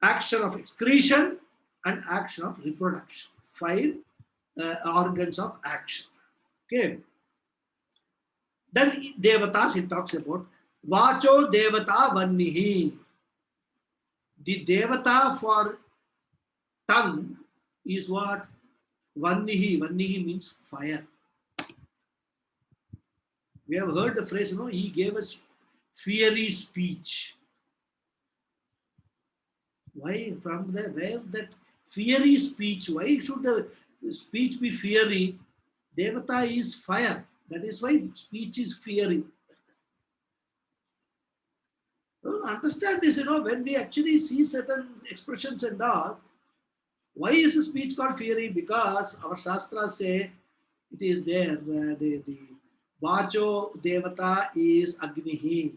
[SPEAKER 1] action of excretion, and action of reproduction. Five organs of action. Okay. Then devatas he talks about. Vacho devata vannihi. The devata for tongue is what? Vannihi. Vannihi means fire. We have heard the phrase, he gave us fiery speech. Why? From there, where that fiery speech? Why should the speech be fiery? Devata is fire. That is why speech is fiery. Understand this, when we actually see certain expressions and all, why is the speech called fiery? Because our Shastras say it is there. The Vacho Devata is Agnihi.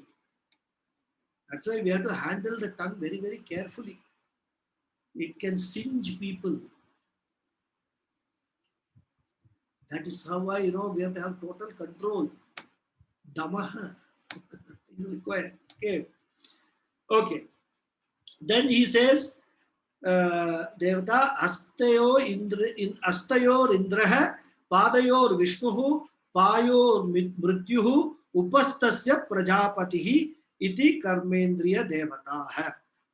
[SPEAKER 1] That's why we have to handle the tongue very, very carefully. It can singe people. That is how we have to have total control. Damaha is required. Okay. Then he says, Devata Astayor Indraha Padayor Vishnuhu Payor Mrityuhu Upastasya Prajapatihi Iti Karmendriya Devataha.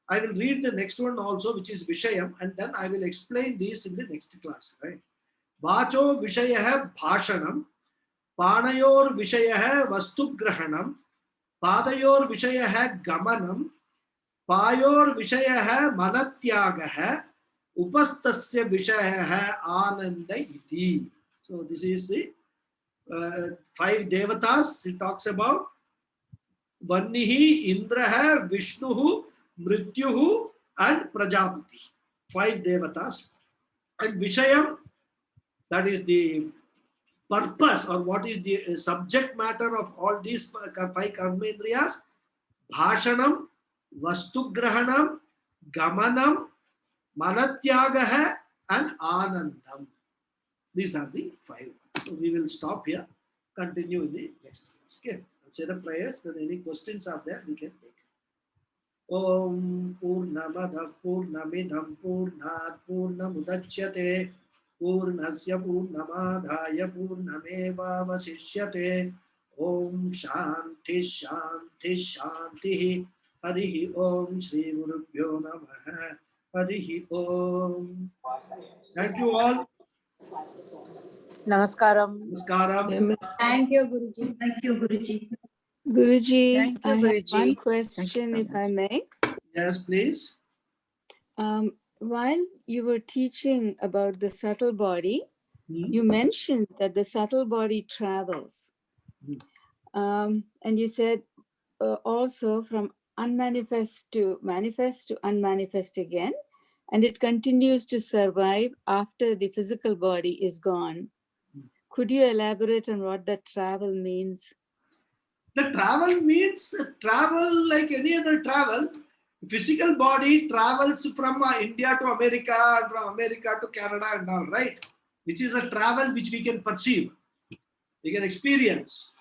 [SPEAKER 1] I will read the next one also, which is Vishayam, and then I will explain this in the next class. Right? Vacho Vishayah Bhashanam, Panayor Vishayah Vastugrahanam, Padayor Vishayah Gamanam, Payor Vishayah Manatyagaha, Upastasya Vishayah Ananda Iti. So this is the five devatas he talks about. Vannihi, Indraha, Vishnuhu, Mrityuhu, and Prajapati. Five devatas. And Vishayam, that is the purpose or what is the subject matter of all these five karmendriyas. Bhashanam, Vastugrahanam, Gamanam, Manatyagaha, and Anandam. These are the five. So we will stop here, continue in the next class. Okay. I'll say the prayers. Then any questions are there, we can take. Om Purnamadav Purnamidham Purnat Purnamudachyate Purnasya Purnamadhaya Purnameva Vasishyate. Om Shanti Shanti Shanti. Harihi Om Shri Gurubhyo Namaha. Harihi Om. Thank you all.
[SPEAKER 6] Namaskaram.
[SPEAKER 1] Namaskaram.
[SPEAKER 7] Thank you, Guruji.
[SPEAKER 8] Thank you, Guruji.
[SPEAKER 2] Guruji,
[SPEAKER 6] Thank you,
[SPEAKER 2] I have
[SPEAKER 6] Guruji.
[SPEAKER 2] one
[SPEAKER 6] Thank you
[SPEAKER 2] question,
[SPEAKER 6] so
[SPEAKER 2] if I may.
[SPEAKER 1] Yes, please.
[SPEAKER 2] While you were teaching about the subtle body,
[SPEAKER 1] Hmm.
[SPEAKER 2] you mentioned that the subtle body travels. And you said also from unmanifest to manifest to unmanifest again, and it continues to survive after the physical body is gone. Could you elaborate on what that travel means?
[SPEAKER 1] The travel means travel like any other travel. Physical body travels from India to America and from America to Canada and all, right? Which is a travel which we can perceive, we can experience.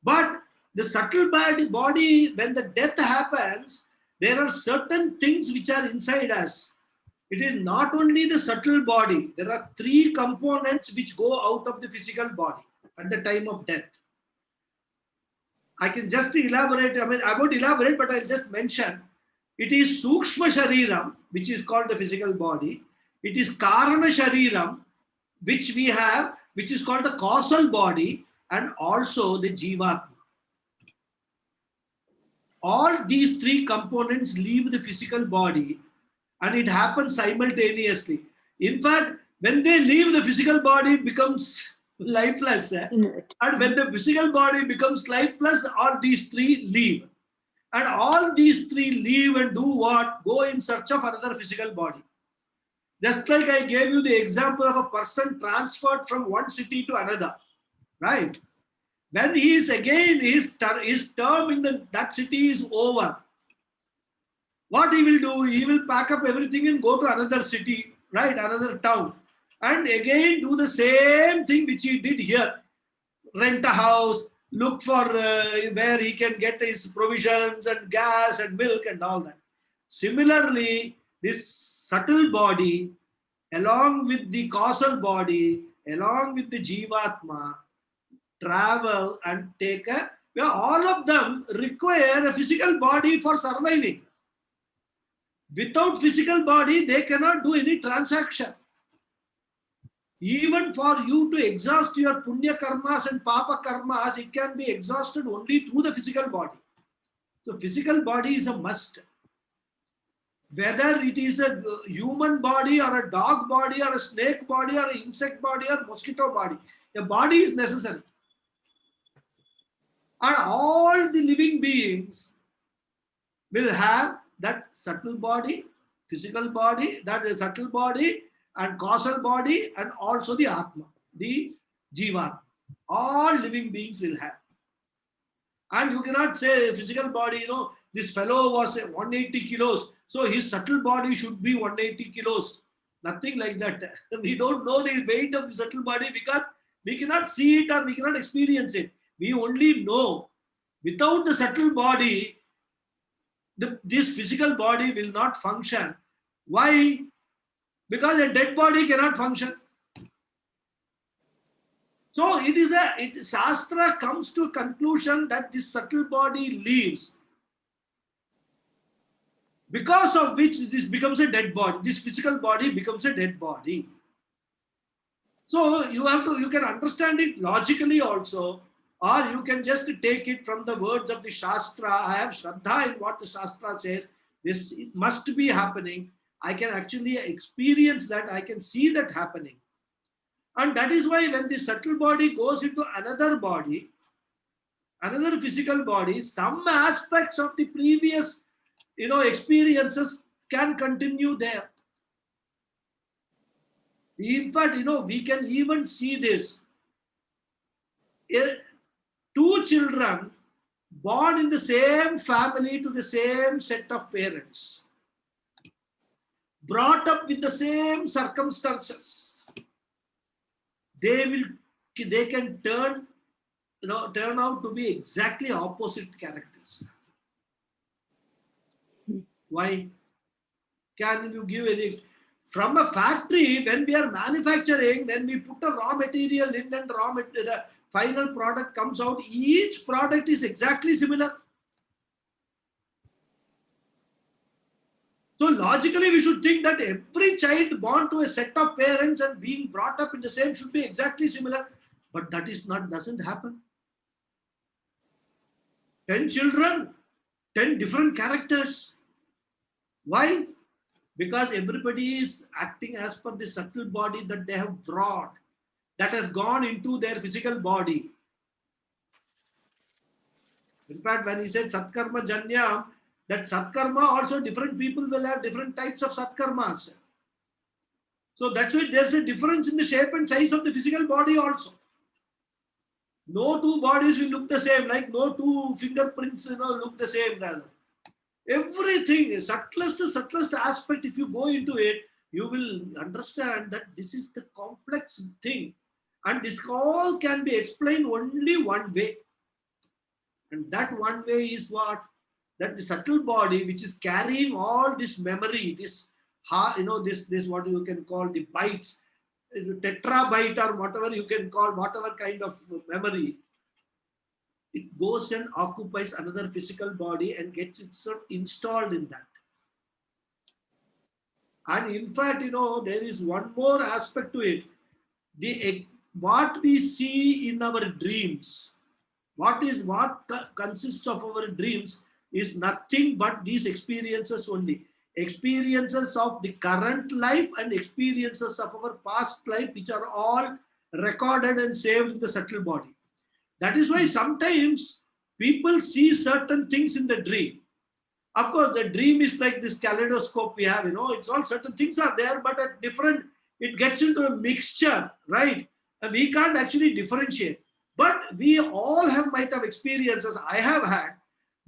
[SPEAKER 1] But the subtle body, when the death happens, there are certain things which are inside us. It is not only the subtle body. There are three components which go out of the physical body at the time of death. I can just elaborate, I won't elaborate, but I'll just mention. It is Sukshma Shariram, which is called the physical body. It is Karana Shariram, which we have, which is called the causal body, and also the Jivatma. All these three components leave the physical body, and it happens simultaneously. In fact, when they leave, the physical body becomes lifeless. And when the physical body becomes lifeless, all these three leave. And all these three leave and do what? Go in search of another physical body. Just like I gave you the example of a person transferred from one city to another, right? When he is again, his term in that city is over. What he will do? He will pack up everything and go to another city, right? Another town. And again do the same thing which he did here. Rent a house, look for where he can get his provisions and gas and milk and all that. Similarly, this subtle body, along with the causal body, along with the Jivatma, travel and take all of them require a physical body for surviving. Without physical body, they cannot do any transaction. Even for you to exhaust your punya karmas and papa karmas, it can be exhausted only through the physical body. So physical body is a must. Whether it is a human body or a dog body or a snake body or an insect body or mosquito body, a body is necessary. And all the living beings will have that subtle body, physical body, that is subtle body and causal body, and also the Atma, the Jiva. All living beings will have. And you cannot say physical body, this fellow was 180 kilos, so his subtle body should be 180 kilos. Nothing like that. We don't know the weight of the subtle body because we cannot see it or we cannot experience it. We only know without the subtle body, this physical body will not function. Why? Because a dead body cannot function. So Shastra comes to a conclusion that this subtle body leaves, because of which this becomes a dead body. This physical body becomes a dead body. So you can understand it logically also, or you can just take it from the words of the Shastra. I have Shraddha in what the Shastra says. This must be happening. I can actually experience that. I can see that happening. And that is why when the subtle body goes into another body, another physical body, some aspects of the previous, experiences can continue there. In fact, we can even see this. Two children born in the same family to the same set of parents, brought up with the same circumstances, they can turn out to be exactly opposite characters. Why? Can you give any? From a factory, when we are manufacturing, when we put a raw material in and the final product comes out, each product is exactly similar. So logically, we should think that every child born to a set of parents and being brought up in the same should be exactly similar. But that is not, doesn't happen. 10 children, 10 different characters. Why? Because everybody is acting as per the subtle body that they have brought, that has gone into their physical body. In fact, when he said Satkarma Janyam, that Satkarma also different people will have different types of Satkarmas. So that's why there's a difference in the shape and size of the physical body also. No two bodies will look the same, like no two fingerprints look the same. Everything, subtlest aspect, if you go into it, you will understand that this is the complex thing. And this all can be explained only one way. And that one way is what? That the subtle body, which is carrying all this memory, this what you can call the bytes, tetrabyte or whatever you can call, whatever kind of memory, it goes and occupies another physical body and gets itself installed in that. And in fact, there is one more aspect to it. What we see in our dreams, what consists of our dreams is nothing but these experiences only. Experiences of the current life and experiences of our past life, which are all recorded and saved in the subtle body. That is why sometimes people see certain things in the dream. Of course, the dream is like this kaleidoscope we have, it's all certain things are there, but at different, it gets into a mixture, right? And we can't actually differentiate. But we all might have experiences, I have had.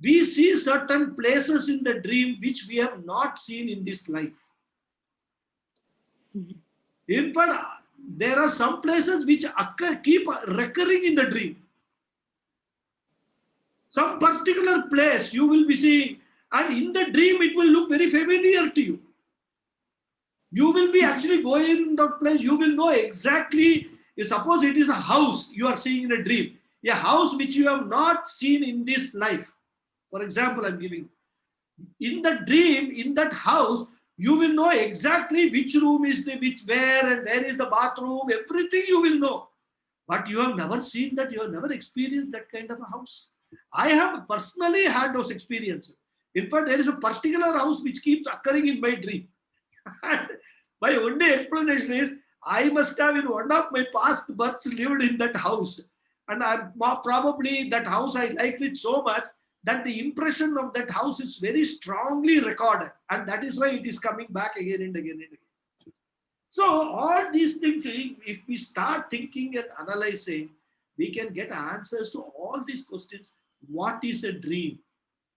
[SPEAKER 1] We see certain places in the dream which we have not seen in this life. In fact, there are some places which keep recurring in the dream. Some particular place you will be seeing, and in the dream it will look very familiar to you. You will be actually going in that place, you will know exactly, suppose it is a house you are seeing in a dream, a house which you have not seen in this life. For example, I'm giving. In the dream, in that house, you will know exactly which room is where and where is the bathroom, everything you will know. But you have never seen that, you have never experienced that kind of a house. I have personally had those experiences. In fact, there is a particular house which keeps occurring in my dream. And my only explanation is, I must have in one of my past births lived in that house. And probably that house, I liked it so much that the impression of that house is very strongly recorded. And that is why it is coming back again and again and again. So all these things, if we start thinking and analyzing, we can get answers to all these questions. What is a dream?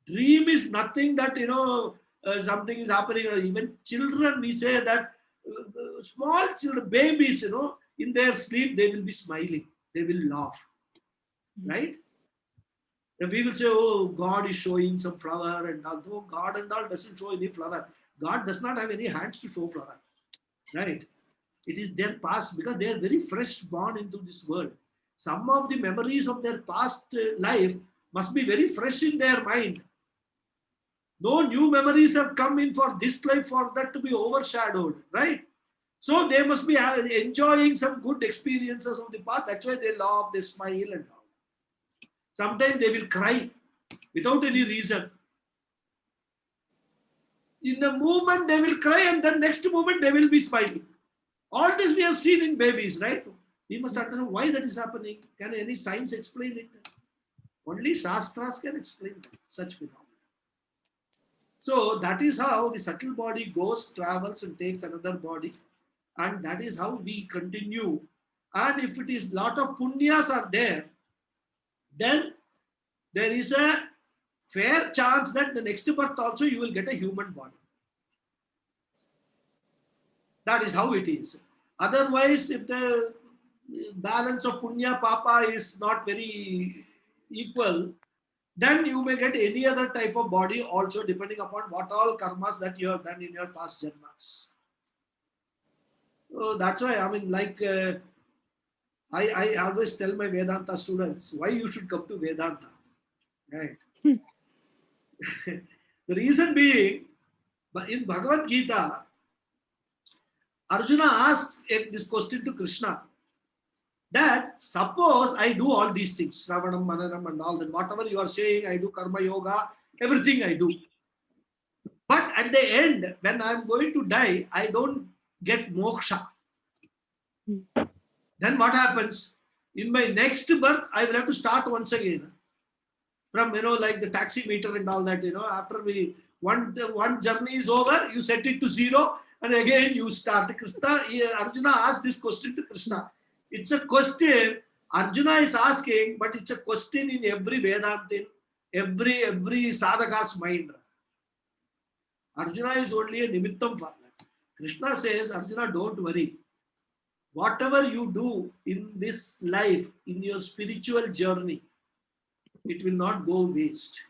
[SPEAKER 1] Dream is nothing that, something is happening. Even children, we say that small children, babies, in their sleep, they will be smiling. They will laugh. Right? And we will say, oh, God is showing some flower and all. No, God and all doesn't show any flower. God does not have any hands to show flower. Right? It is their past, because they are very fresh born into this world. Some of the memories of their past life must be very fresh in their mind. No new memories have come in for this life for that to be overshadowed, right? So they must be enjoying some good experiences of the past. That's why they laugh, they smile and all. Sometimes they will cry without any reason. In the moment they will cry, and then next moment they will be smiling. All this we have seen in babies, right? We must understand why that is happening. Can any science explain it? Only Shastras can explain such phenomena. So that is how the subtle body goes, travels and takes another body. And that is how we continue. And if it is lot of punyas are there, then there is a fair chance that the next birth also you will get a human body. That is how it is. Otherwise, if the balance of punya papa is not very equal, then you may get any other type of body also, depending upon what all karmas that you have done in your past janmas. So that's why, I always tell my Vedanta students, why you should come to Vedanta, right? The reason being, But in Bhagavad Gita, Arjuna asks this question to Krishna, that suppose I do all these things, Shravanam, Mananam and all that, whatever you are saying, I do Karma Yoga, everything I do. But at the end, when I am going to die, I don't get moksha. Then what happens? In my next birth, I will have to start once again. From, like the taxi meter and all that, after one journey is over, you set it to 0 and again you start. Arjuna asked this question to Krishna. It's a question Arjuna is asking, but it's a question in every Vedanta, every sadhaka's mind. Arjuna is only a nimittam for that. Krishna says, Arjuna, don't worry. Whatever you do in this life, in your spiritual journey, it will not go waste.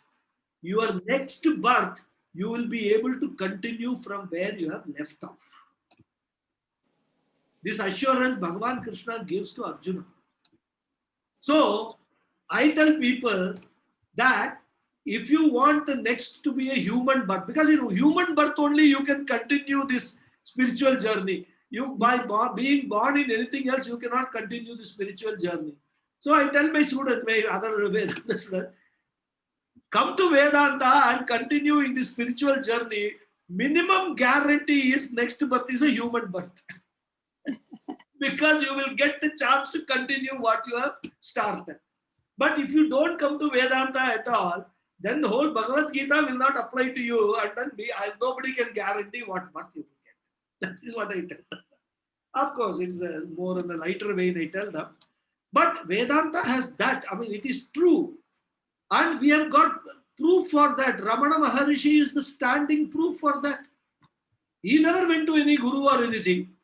[SPEAKER 1] Your next birth, you will be able to continue from where you have left off. This assurance Bhagavan Krishna gives to Arjuna. So, I tell people that if you want the next to be a human birth, because in human birth only you can continue this spiritual journey. You, by being born in anything else, you cannot continue the spiritual journey. So I tell my students, my other Vedanta students, come to Vedanta and continue in the spiritual journey. Minimum guarantee is next birth is a human birth. Because you will get the chance to continue what you have started. But if you don't come to Vedanta at all, then the whole Bhagavad Gita will not apply to you, and then nobody can guarantee what you will get. That is what I tell them. Of course, it's more in a lighter vein I tell them. But Vedanta has that. I mean, it is true. And we have got proof for that. Ramana Maharishi is the standing proof for that. He never went to any guru or anything.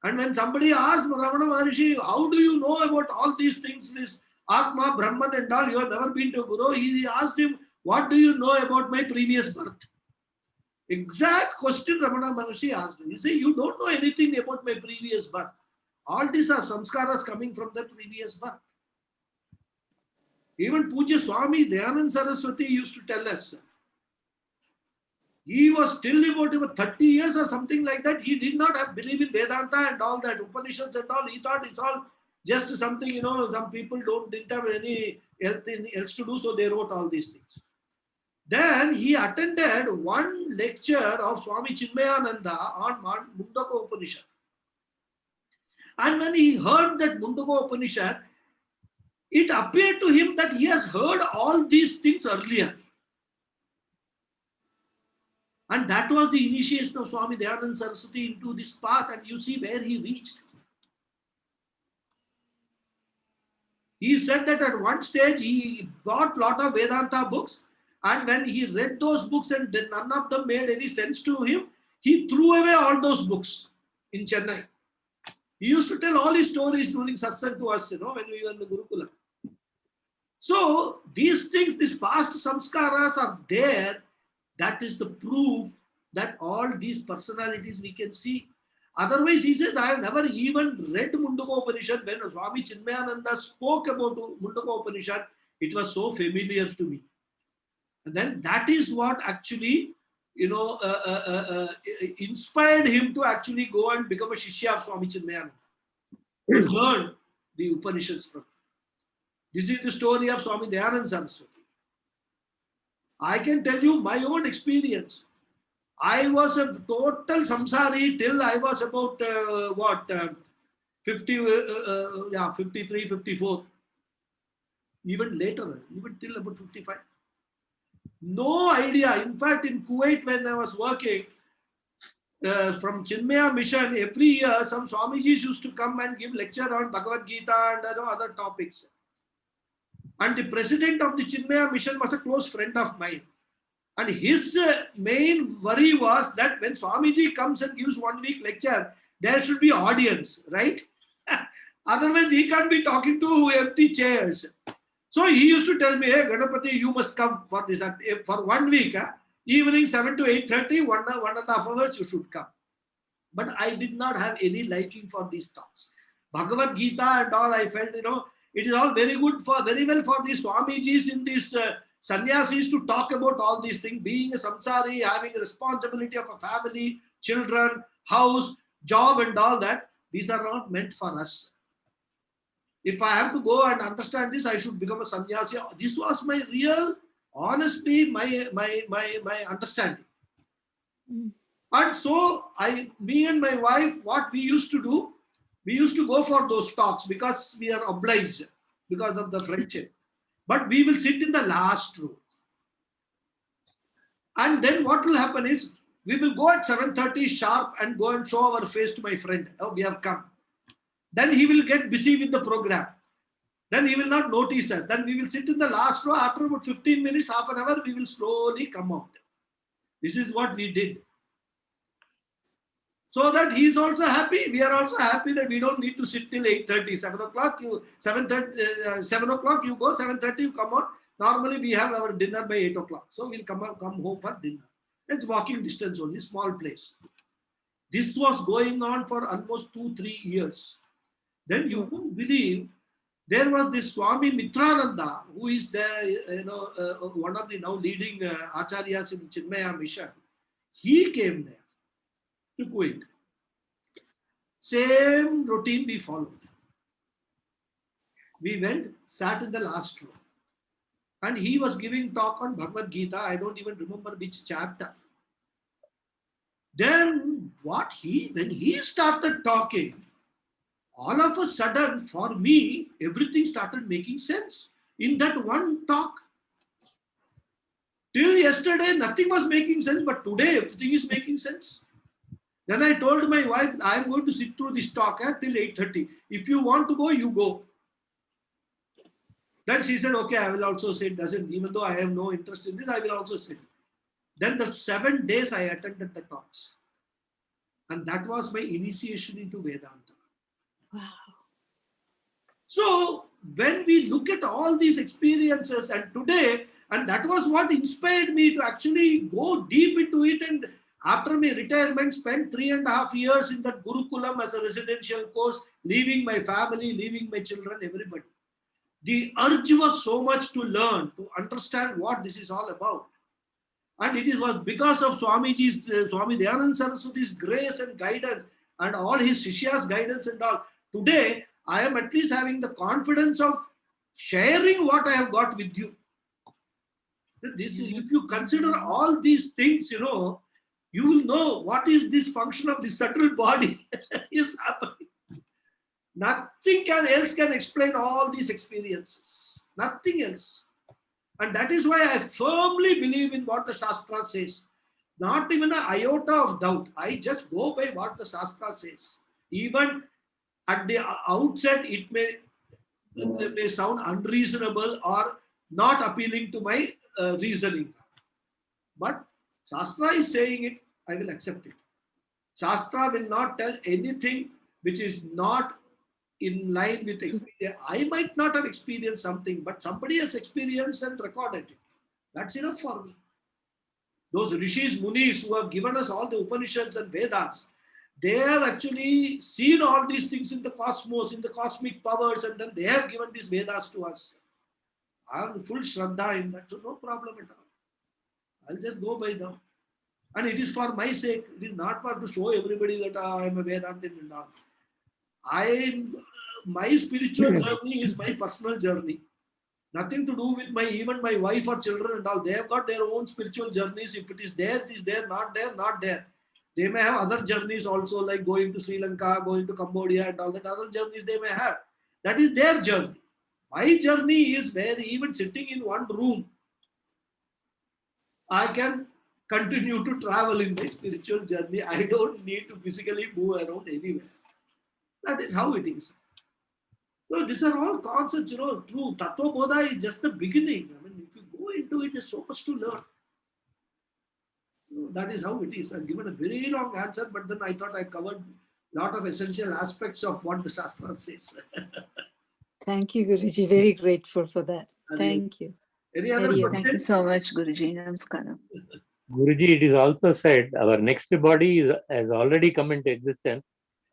[SPEAKER 1] And when somebody asked Ramana Maharishi, how do you know about all these things, this Atma, Brahman and all, you have never been to a guru? He asked him, what do you know about my previous birth? Exact question Ramana Maharishi asked him. He said, you don't know anything about my previous birth. All these are samskaras coming from the previous birth. Even Puja Swami Dayananda Saraswati used to tell us. He was still about 30 years or something like that. He did not have believe in Vedanta and all that, Upanishads and all. He thought it's all just something, some people didn't have any else to do, so they wrote all these things. Then he attended one lecture of Swami Chinmayananda on Mundaka Upanishad. And when he heard that Mundaka Upanishad, it appeared to him that he has heard all these things earlier. And that was the initiation of Swami Dayananda Saraswati into this path, and you see where he reached. He said that at one stage he got a lot of Vedanta books, and when he read those books and none of them made any sense to him, he threw away all those books in Chennai. He used to tell all his stories during satsang to us, when we were in the Gurukula. So these things, these past samskaras are there. That is the proof that all these personalities we can see. Otherwise, he says, I have never even read Mundaka Upanishad. When Swami Chinmayananda spoke about Mundaka Upanishad, it was so familiar to me. And then that is what actually, inspired him to actually go and become a Shishya of Swami Chinmayananda. And learn the Upanishads from him. This is the story of Swami Dayananda Saraswati. I can tell you my own experience. I was a total samsari till I was about 53, 54. Even later, even till about 55. No idea. In fact, in Kuwait, when I was working from Chinmaya Mission, every year some Swamijis used to come and give lecture on Bhagavad Gita and other topics. And the president of the Chinmaya Mission was a close friend of mine. And his main worry was that when Swamiji comes and gives 1 week lecture, there should be audience, right? Otherwise, he can't be talking to empty chairs. So he used to tell me, hey, Ganapathy, you must come for this. For 1 week, evening 7 to 8:30, 1.5 hours, you should come. But I did not have any liking for these talks. Bhagavad Gita and all, I felt, it is all very good very well for the Swamijis in this Sannyasis to talk about all these things, being a samsari, having a responsibility of a family, children, house, job and all that. These are not meant for us. If I have to go and understand this, I should become a sannyasi. This was my real, honestly, my understanding.
[SPEAKER 2] Mm.
[SPEAKER 1] And so me and my wife, what we used to do, we used to go for those talks because we are obliged because of the friendship. But we will sit in the last row. And then what will happen is we will go at 7:30 sharp and go and show our face to my friend. Oh, we have come. Then he will get busy with the program. Then he will not notice us. Then we will sit in the last row. After about 15 minutes, half an hour, we will slowly come out. This is what we did. So that he is also happy. We are also happy that we don't need to sit till 8:30, 7 o'clock. 7 o'clock you go, 7:30 you come out. Normally we have our dinner by 8 o'clock. So we'll come home for dinner. It's walking distance only, small place. This was going on for almost 2-3 years. Then you won't believe, there was this Swami Mitrananda, who is there, one of the now leading Acharyas in Chinmaya mission. He came there to quit. Same routine we followed. We went, sat in the last row. And he was giving talk on Bhagavad Gita. I don't even remember which chapter. Then when he started talking, all of a sudden, for me, everything started making sense in that one talk. Till yesterday, nothing was making sense, but today, everything is making sense. Then I told my wife, I am going to sit through this talk till 8:30. If you want to go, you go. Then she said, okay, I will also sit. Even though I have no interest in this, I will also sit. Then the 7 days I attended the talks. And that was my initiation into Vedanta.
[SPEAKER 2] Wow.
[SPEAKER 1] So when we look at all these experiences and today, and that was what inspired me to actually go deep into it, and after my retirement, spent 3.5 years in that Gurukulam as a residential course, leaving my family, leaving my children, everybody. The urge was so much to learn, to understand what this is all about. And it was because of Swamiji's, Swami Dayananda Saraswati's grace and guidance and all his Shishya's guidance and all. Today, I am at least having the confidence of sharing what I have got with you. If you consider all these things, you will know what is this function of the subtle body is happening. Nothing else can explain all these experiences. Nothing else. And that is why I firmly believe in what the Shastra says. Not even an iota of doubt. I just go by what the Shastra says. Even at the outset, it may sound unreasonable or not appealing to my reasoning. But Shastra is saying it, I will accept it. Shastra will not tell anything which is not in line with experience. I might not have experienced something, but somebody has experienced and recorded it. That's enough for me. Those rishis, munis who have given us all the Upanishads and Vedas, they have actually seen all these things in the cosmos, in the cosmic powers, and then they have given these Vedas to us. I have full Shraddha in that, so no problem at all. I'll just go by them. And it is for my sake. It is not for to show everybody that I am a Vedantin and all. My spiritual journey is my personal journey. Nothing to do with even my wife or children and all. They have got their own spiritual journeys. If it is there, it is there. Not there, not there. They may have other journeys also, like going to Sri Lanka, going to Cambodia and all that other journeys they may have. That is their journey. My journey is where even sitting in one room, I can continue to travel in my spiritual journey. I don't need to physically move around anywhere. That is how it is. So these are all concepts, true. Tattva Bodha is just the beginning. I mean, if you go into it, there's so much to learn. That is how it is. I've given a very long answer, but then I thought I covered a lot of essential aspects of what the Shastra says.
[SPEAKER 2] Thank you, Guruji. Very grateful for that. Thank you.
[SPEAKER 1] Any other
[SPEAKER 2] Very
[SPEAKER 1] questions?
[SPEAKER 6] Thank you so much, Guruji. Namaskaram.
[SPEAKER 7] Guruji, it is also said our next body has already come into existence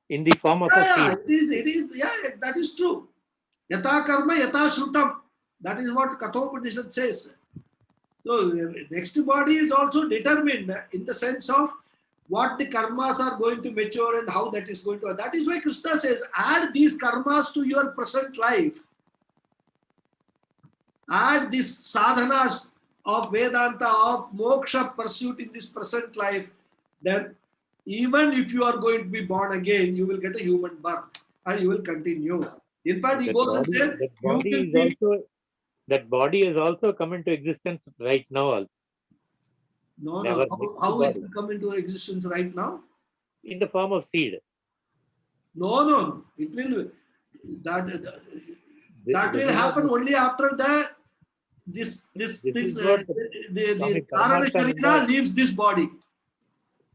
[SPEAKER 7] in the form of a seed.
[SPEAKER 1] It is, that is true. Yata karma, yata shrutam. That is what Kathopanishad says. So next body is also determined in the sense of what the karmas are going to mature and how that is going to. That is why Krishna says, add these karmas to your present life. Add these sadhanas of Vedanta, of moksha pursuit in this present life. Then even if you are going to be born again, you will get a human birth and you will continue. In fact, he goes and says,
[SPEAKER 7] that body is also come into existence right now also.
[SPEAKER 1] No,
[SPEAKER 7] Never
[SPEAKER 1] how it will come into existence right now?
[SPEAKER 7] In the form of seed.
[SPEAKER 1] No. It will that will happen only after the Karana Sharira leaves this body.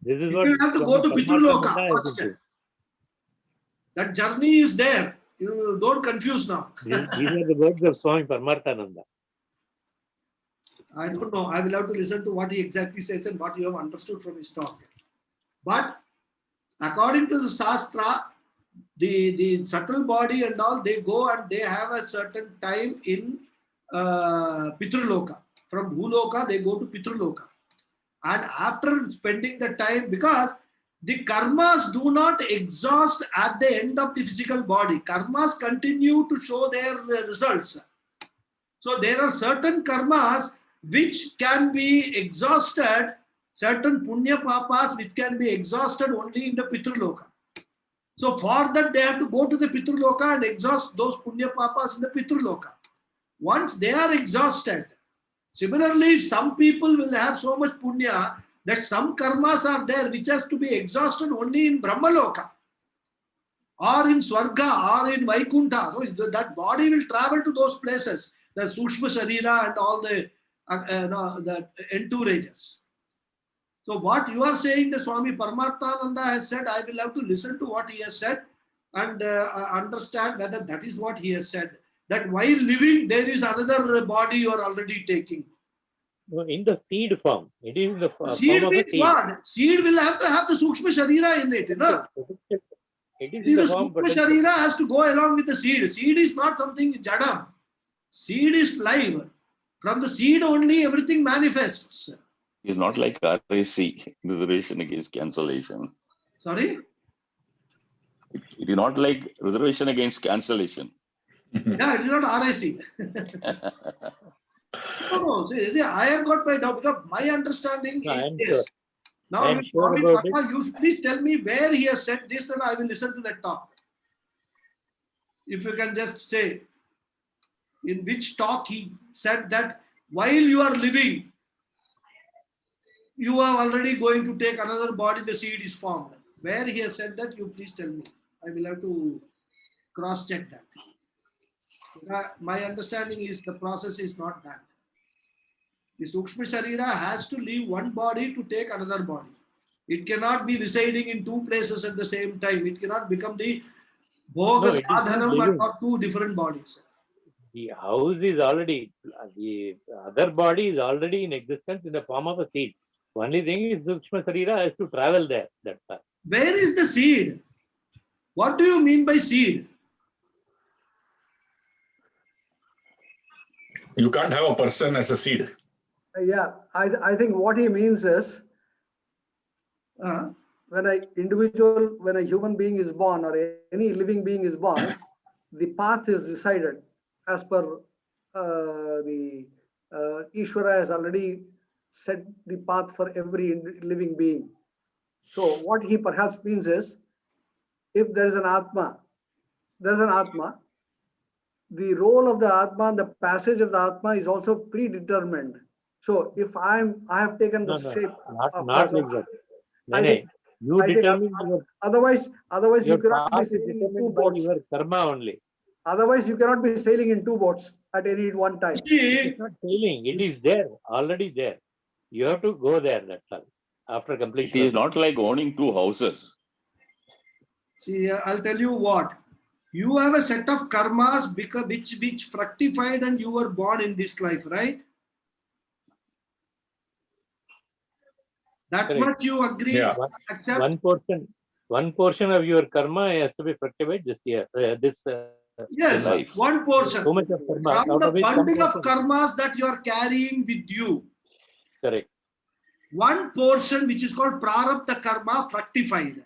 [SPEAKER 7] This is
[SPEAKER 1] you
[SPEAKER 7] what
[SPEAKER 1] will have to go to Pitruloka
[SPEAKER 7] Paramarthananda
[SPEAKER 1] first. That journey is there. You don't confuse now.
[SPEAKER 7] These are the words of Swami Paramarthananda.
[SPEAKER 1] I don't know. I will have to listen to what he exactly says and what you have understood from his talk. But according to the Shastra, the subtle body and all, they go and they have a certain time in Pitruloka. From Bhuloka, they go to Pitruloka. And after spending the time, because the karmas do not exhaust at the end of the physical body. Karmas continue to show their results. So there are certain karmas which can be exhausted, certain punya papas which can be exhausted only in the Pitruloka. So for that they have to go to the Pitruloka and exhaust those punya papas in the Pitruloka. Once they are exhausted, similarly some people will have so much punya that some karmas are there which has to be exhausted only in Brahmaloka or in Swarga or in Vaikuntha. So that body will travel to those places, the Sukshma Sharira and all the entourages. So what you are saying, the Swami Paramarthananda has said, I will have to listen to what he has said and understand whether that is what he has said. That while living, there is another body you are already taking.
[SPEAKER 7] No, in the seed form. It is the
[SPEAKER 1] seed
[SPEAKER 7] form of
[SPEAKER 1] means
[SPEAKER 7] a seed.
[SPEAKER 1] what? Seed will have to have the Sukshma Sharira in it. No?
[SPEAKER 7] It is the form,
[SPEAKER 1] Sukshma Sharira has to go along with the seed. Seed is not something jadam. Seed is live. From the seed only everything manifests.
[SPEAKER 5] It's not like RAC, reservation against cancellation.
[SPEAKER 1] Sorry?
[SPEAKER 5] It is not like reservation against cancellation.
[SPEAKER 1] Yeah, it is not RAC. No. See, I have got my doubt because my understanding is this.
[SPEAKER 7] Sure.
[SPEAKER 1] Now, Swami Papa, you please tell me where he has said this, and I will listen to that talk. If you can just say in which talk he said that while you are living, you are already going to take another body, the seed is formed. Where he has said that, you please tell me. I will have to cross-check that. My understanding is the process is not that. The Sukshma Sharira has to leave one body to take another body. It cannot be residing in two places at the same time. It cannot become the Bhoga Sadhanam or two different bodies.
[SPEAKER 7] The house is already, the other body is already in existence in the form of a seed. Only thing is Sukshma Sharira has to travel there. That's all.
[SPEAKER 1] Where is the seed? What do you mean by seed?
[SPEAKER 8] You can't have a person as a seed.
[SPEAKER 9] Yeah, I think what he means is when a human being is born or any living being is born, the path is decided as per the Ishvara has already set the path for every living being. So what he perhaps means is, if there is an Atma, the role of the Atma, the passage of the Atma is also predetermined. So if I have taken the shape of
[SPEAKER 7] not like that. You determine
[SPEAKER 9] otherwise you cannot be sailing in two boats.
[SPEAKER 7] Your karma only.
[SPEAKER 9] Otherwise you cannot be sailing in two boats at any one time.
[SPEAKER 7] It is not sailing. It is there, already there. You have to go there. That's all. After completion.
[SPEAKER 5] It is not like owning two houses.
[SPEAKER 1] See, I'll tell you what. You have a set of karmas which fructified and you were born in this life, right? That
[SPEAKER 7] Correct.
[SPEAKER 1] much you agree?
[SPEAKER 8] Yeah.
[SPEAKER 7] One portion of your karma has to be fructified this year.
[SPEAKER 1] Yes,
[SPEAKER 5] life.
[SPEAKER 1] one portion.
[SPEAKER 7] So much of karma.
[SPEAKER 1] From the bundle of karmas that you are carrying with you,
[SPEAKER 7] Correct.
[SPEAKER 1] One portion which is called prarabdha karma fructified,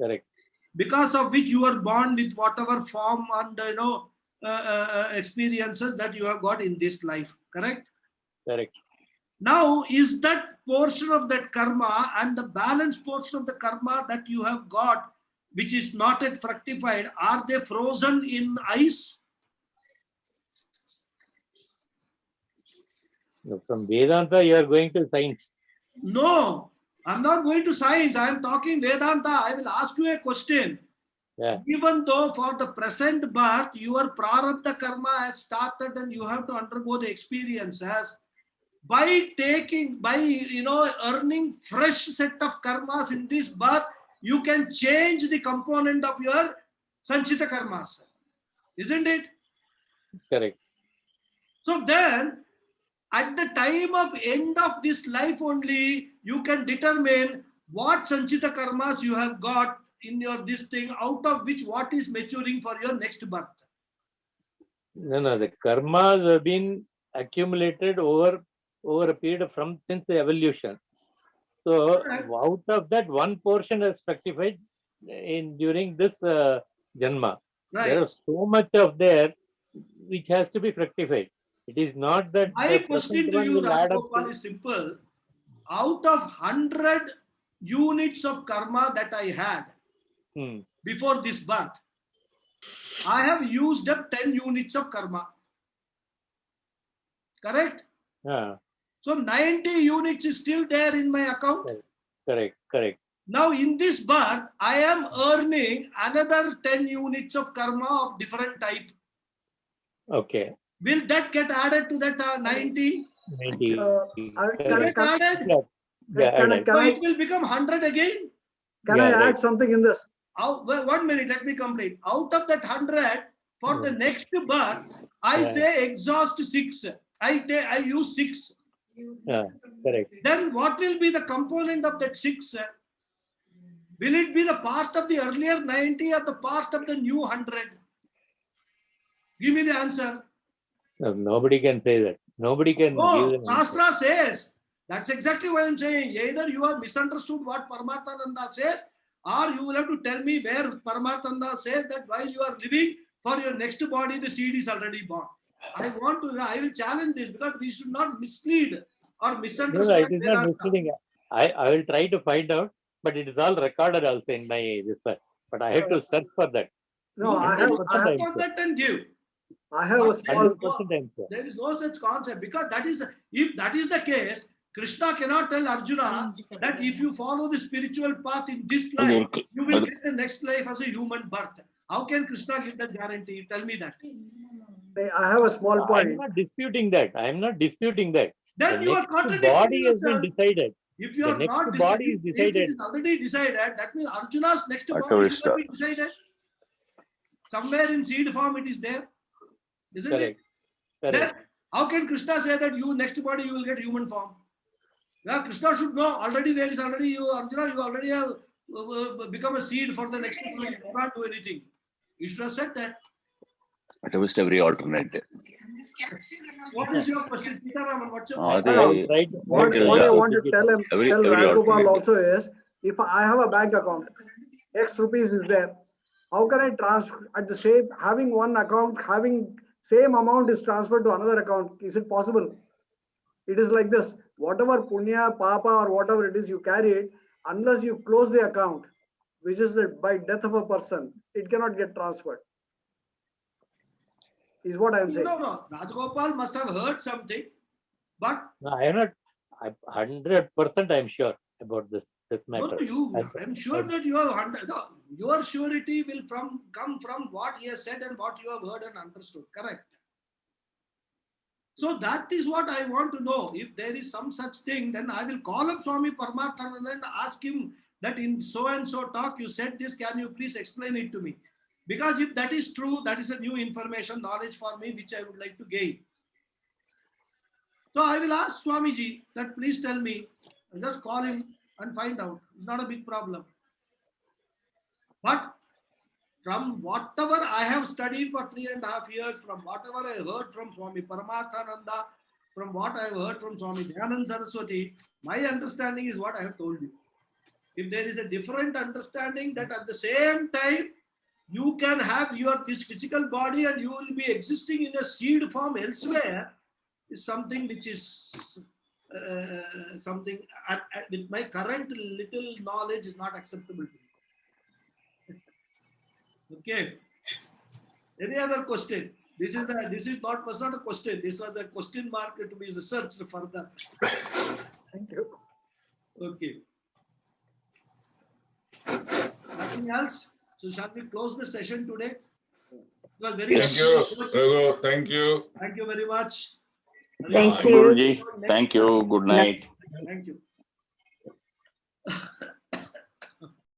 [SPEAKER 7] Correct.
[SPEAKER 1] because of which you are born with whatever form and experiences that you have got in this life. Correct?
[SPEAKER 7] Correct.
[SPEAKER 1] Now, is that portion of that karma and the balance portion of the karma that you have got, which is not yet fructified, are they frozen in ice?
[SPEAKER 7] No, from Vedanta, you are going to science.
[SPEAKER 1] No, I'm not going to science. I am talking Vedanta. I will ask you a question.
[SPEAKER 7] Yeah.
[SPEAKER 1] Even though for the present birth, your prarabdha karma has started and you have to undergo the experiences, by earning fresh set of karmas in this birth, you can change the component of your sanchita karmas. Isn't it?
[SPEAKER 7] Correct.
[SPEAKER 1] So then, at the time of end of this life only, you can determine what sanchita karmas you have got in your this thing, out of which what is maturing for your next birth.
[SPEAKER 7] No, the karmas have been accumulated over a period from since the evolution. So
[SPEAKER 1] Correct.
[SPEAKER 7] out of that, one portion is fructified during this janma. There
[SPEAKER 1] Right.
[SPEAKER 7] is so much of there which has to be fructified. It is not that
[SPEAKER 1] My
[SPEAKER 7] the
[SPEAKER 1] question
[SPEAKER 7] present
[SPEAKER 1] to
[SPEAKER 7] one
[SPEAKER 1] you,
[SPEAKER 7] will add up
[SPEAKER 1] Rajagopal,
[SPEAKER 7] to.
[SPEAKER 1] is simple. Out of 100 units of karma that I had before this birth, I have used up 10 units of karma. Correct?
[SPEAKER 7] Yeah.
[SPEAKER 1] So 90 units is still there in my account.
[SPEAKER 7] Correct.
[SPEAKER 1] Now in this birth, I am earning another 10 units of karma of different type.
[SPEAKER 7] Okay.
[SPEAKER 1] Will that get added to that 90?
[SPEAKER 7] 90.
[SPEAKER 1] Will get added? So it will become 100 again?
[SPEAKER 9] Can I add something in this?
[SPEAKER 1] Well, 1 minute, let me complete. Out of that 100, for the next birth, I say exhaust 6. I use 6.
[SPEAKER 7] Correct.
[SPEAKER 1] Then what will be the component of that 6? Will it be the part of the earlier 90 or the part of the new 100? Give me the answer.
[SPEAKER 7] No, nobody can say that. Nobody can give an answer.
[SPEAKER 1] Shastra says. That's exactly what I'm saying. Either you have misunderstood what Paramatmananda says, or you will have to tell me where Paramatmananda says that while you are living, for your next body, the seed is already born. I will challenge this, because we should not mislead or misunderstand.
[SPEAKER 7] No, it is not misleading. I will try to find out, but it is all recorded also in my this. But I have to search for that.
[SPEAKER 9] No, I have
[SPEAKER 1] that and give.
[SPEAKER 9] I have a small.
[SPEAKER 7] 100% answer.
[SPEAKER 1] There is no such concept, because if that is the case, Krishna cannot tell Arjuna that if you follow the spiritual path in this life, you will get the next life as a human birth. How can Krishna give that guarantee? Tell me that.
[SPEAKER 9] I have a small point.
[SPEAKER 7] I'm not disputing that.
[SPEAKER 1] Then
[SPEAKER 7] the
[SPEAKER 1] you are
[SPEAKER 7] next
[SPEAKER 1] contradicting
[SPEAKER 7] body has
[SPEAKER 1] yourself.
[SPEAKER 7] been decided.
[SPEAKER 1] If you
[SPEAKER 7] The
[SPEAKER 1] are
[SPEAKER 7] next
[SPEAKER 1] not
[SPEAKER 7] body is
[SPEAKER 1] if
[SPEAKER 7] decided.
[SPEAKER 1] it is already decided, that means Arjuna's next body should have been decided. Somewhere in seed form it is there. Isn't it? Then how can Krishna say that you next body you will get human form? Yeah, Krishna should know already there is already you, Arjuna, you already have become a seed for the next body. You can't do anything. You should have said that.
[SPEAKER 5] At least every alternate day.
[SPEAKER 1] What is your question, Sitaraman? What's your
[SPEAKER 9] What I want to tell Rajagopal also is, if I have a bank account, X rupees is there, how can I transfer at the same, having one account, having same amount is transferred to another account? Is it possible? It is like this, whatever punya, papa or whatever it is you carry it, unless you close the account, which is by death of a person, it cannot get transferred. Is what I am saying.
[SPEAKER 1] No. Rajagopal must have heard something, but
[SPEAKER 7] no, I am not. 100% I am sure about this matter.
[SPEAKER 1] I'm sure that you have 100. No, your surety will come from what he has said and what you have heard and understood. Correct. So that is what I want to know. If there is some such thing, then I will call up Swami Paramatmananda and ask him that in so and so talk you said this. Can you please explain it to me? Because if that is true, that is a new information, knowledge for me, which I would like to gain. So I will ask Swamiji that please tell me. I'll just call him and find out. It's not a big problem. But from whatever I have studied for 3.5 years, from whatever I heard from Swami Paramatmananda, from what I have heard from Swami Dayananda Saraswati, my understanding is what I have told you. If there is a different understanding that at the same time you can have this physical body and you will be existing in a seed form elsewhere, is something which is something with my current little knowledge is not acceptable to me. Okay. Any other question? This was not a question. This was a question mark to be researched further.
[SPEAKER 9] Thank you.
[SPEAKER 1] Okay. Nothing else? So shall we close the session today? It was very
[SPEAKER 8] Thank you, Raghu. Thank you.
[SPEAKER 1] Thank you very much.
[SPEAKER 6] Thank
[SPEAKER 5] Guruji. Thank you. Good night.
[SPEAKER 1] Thank you.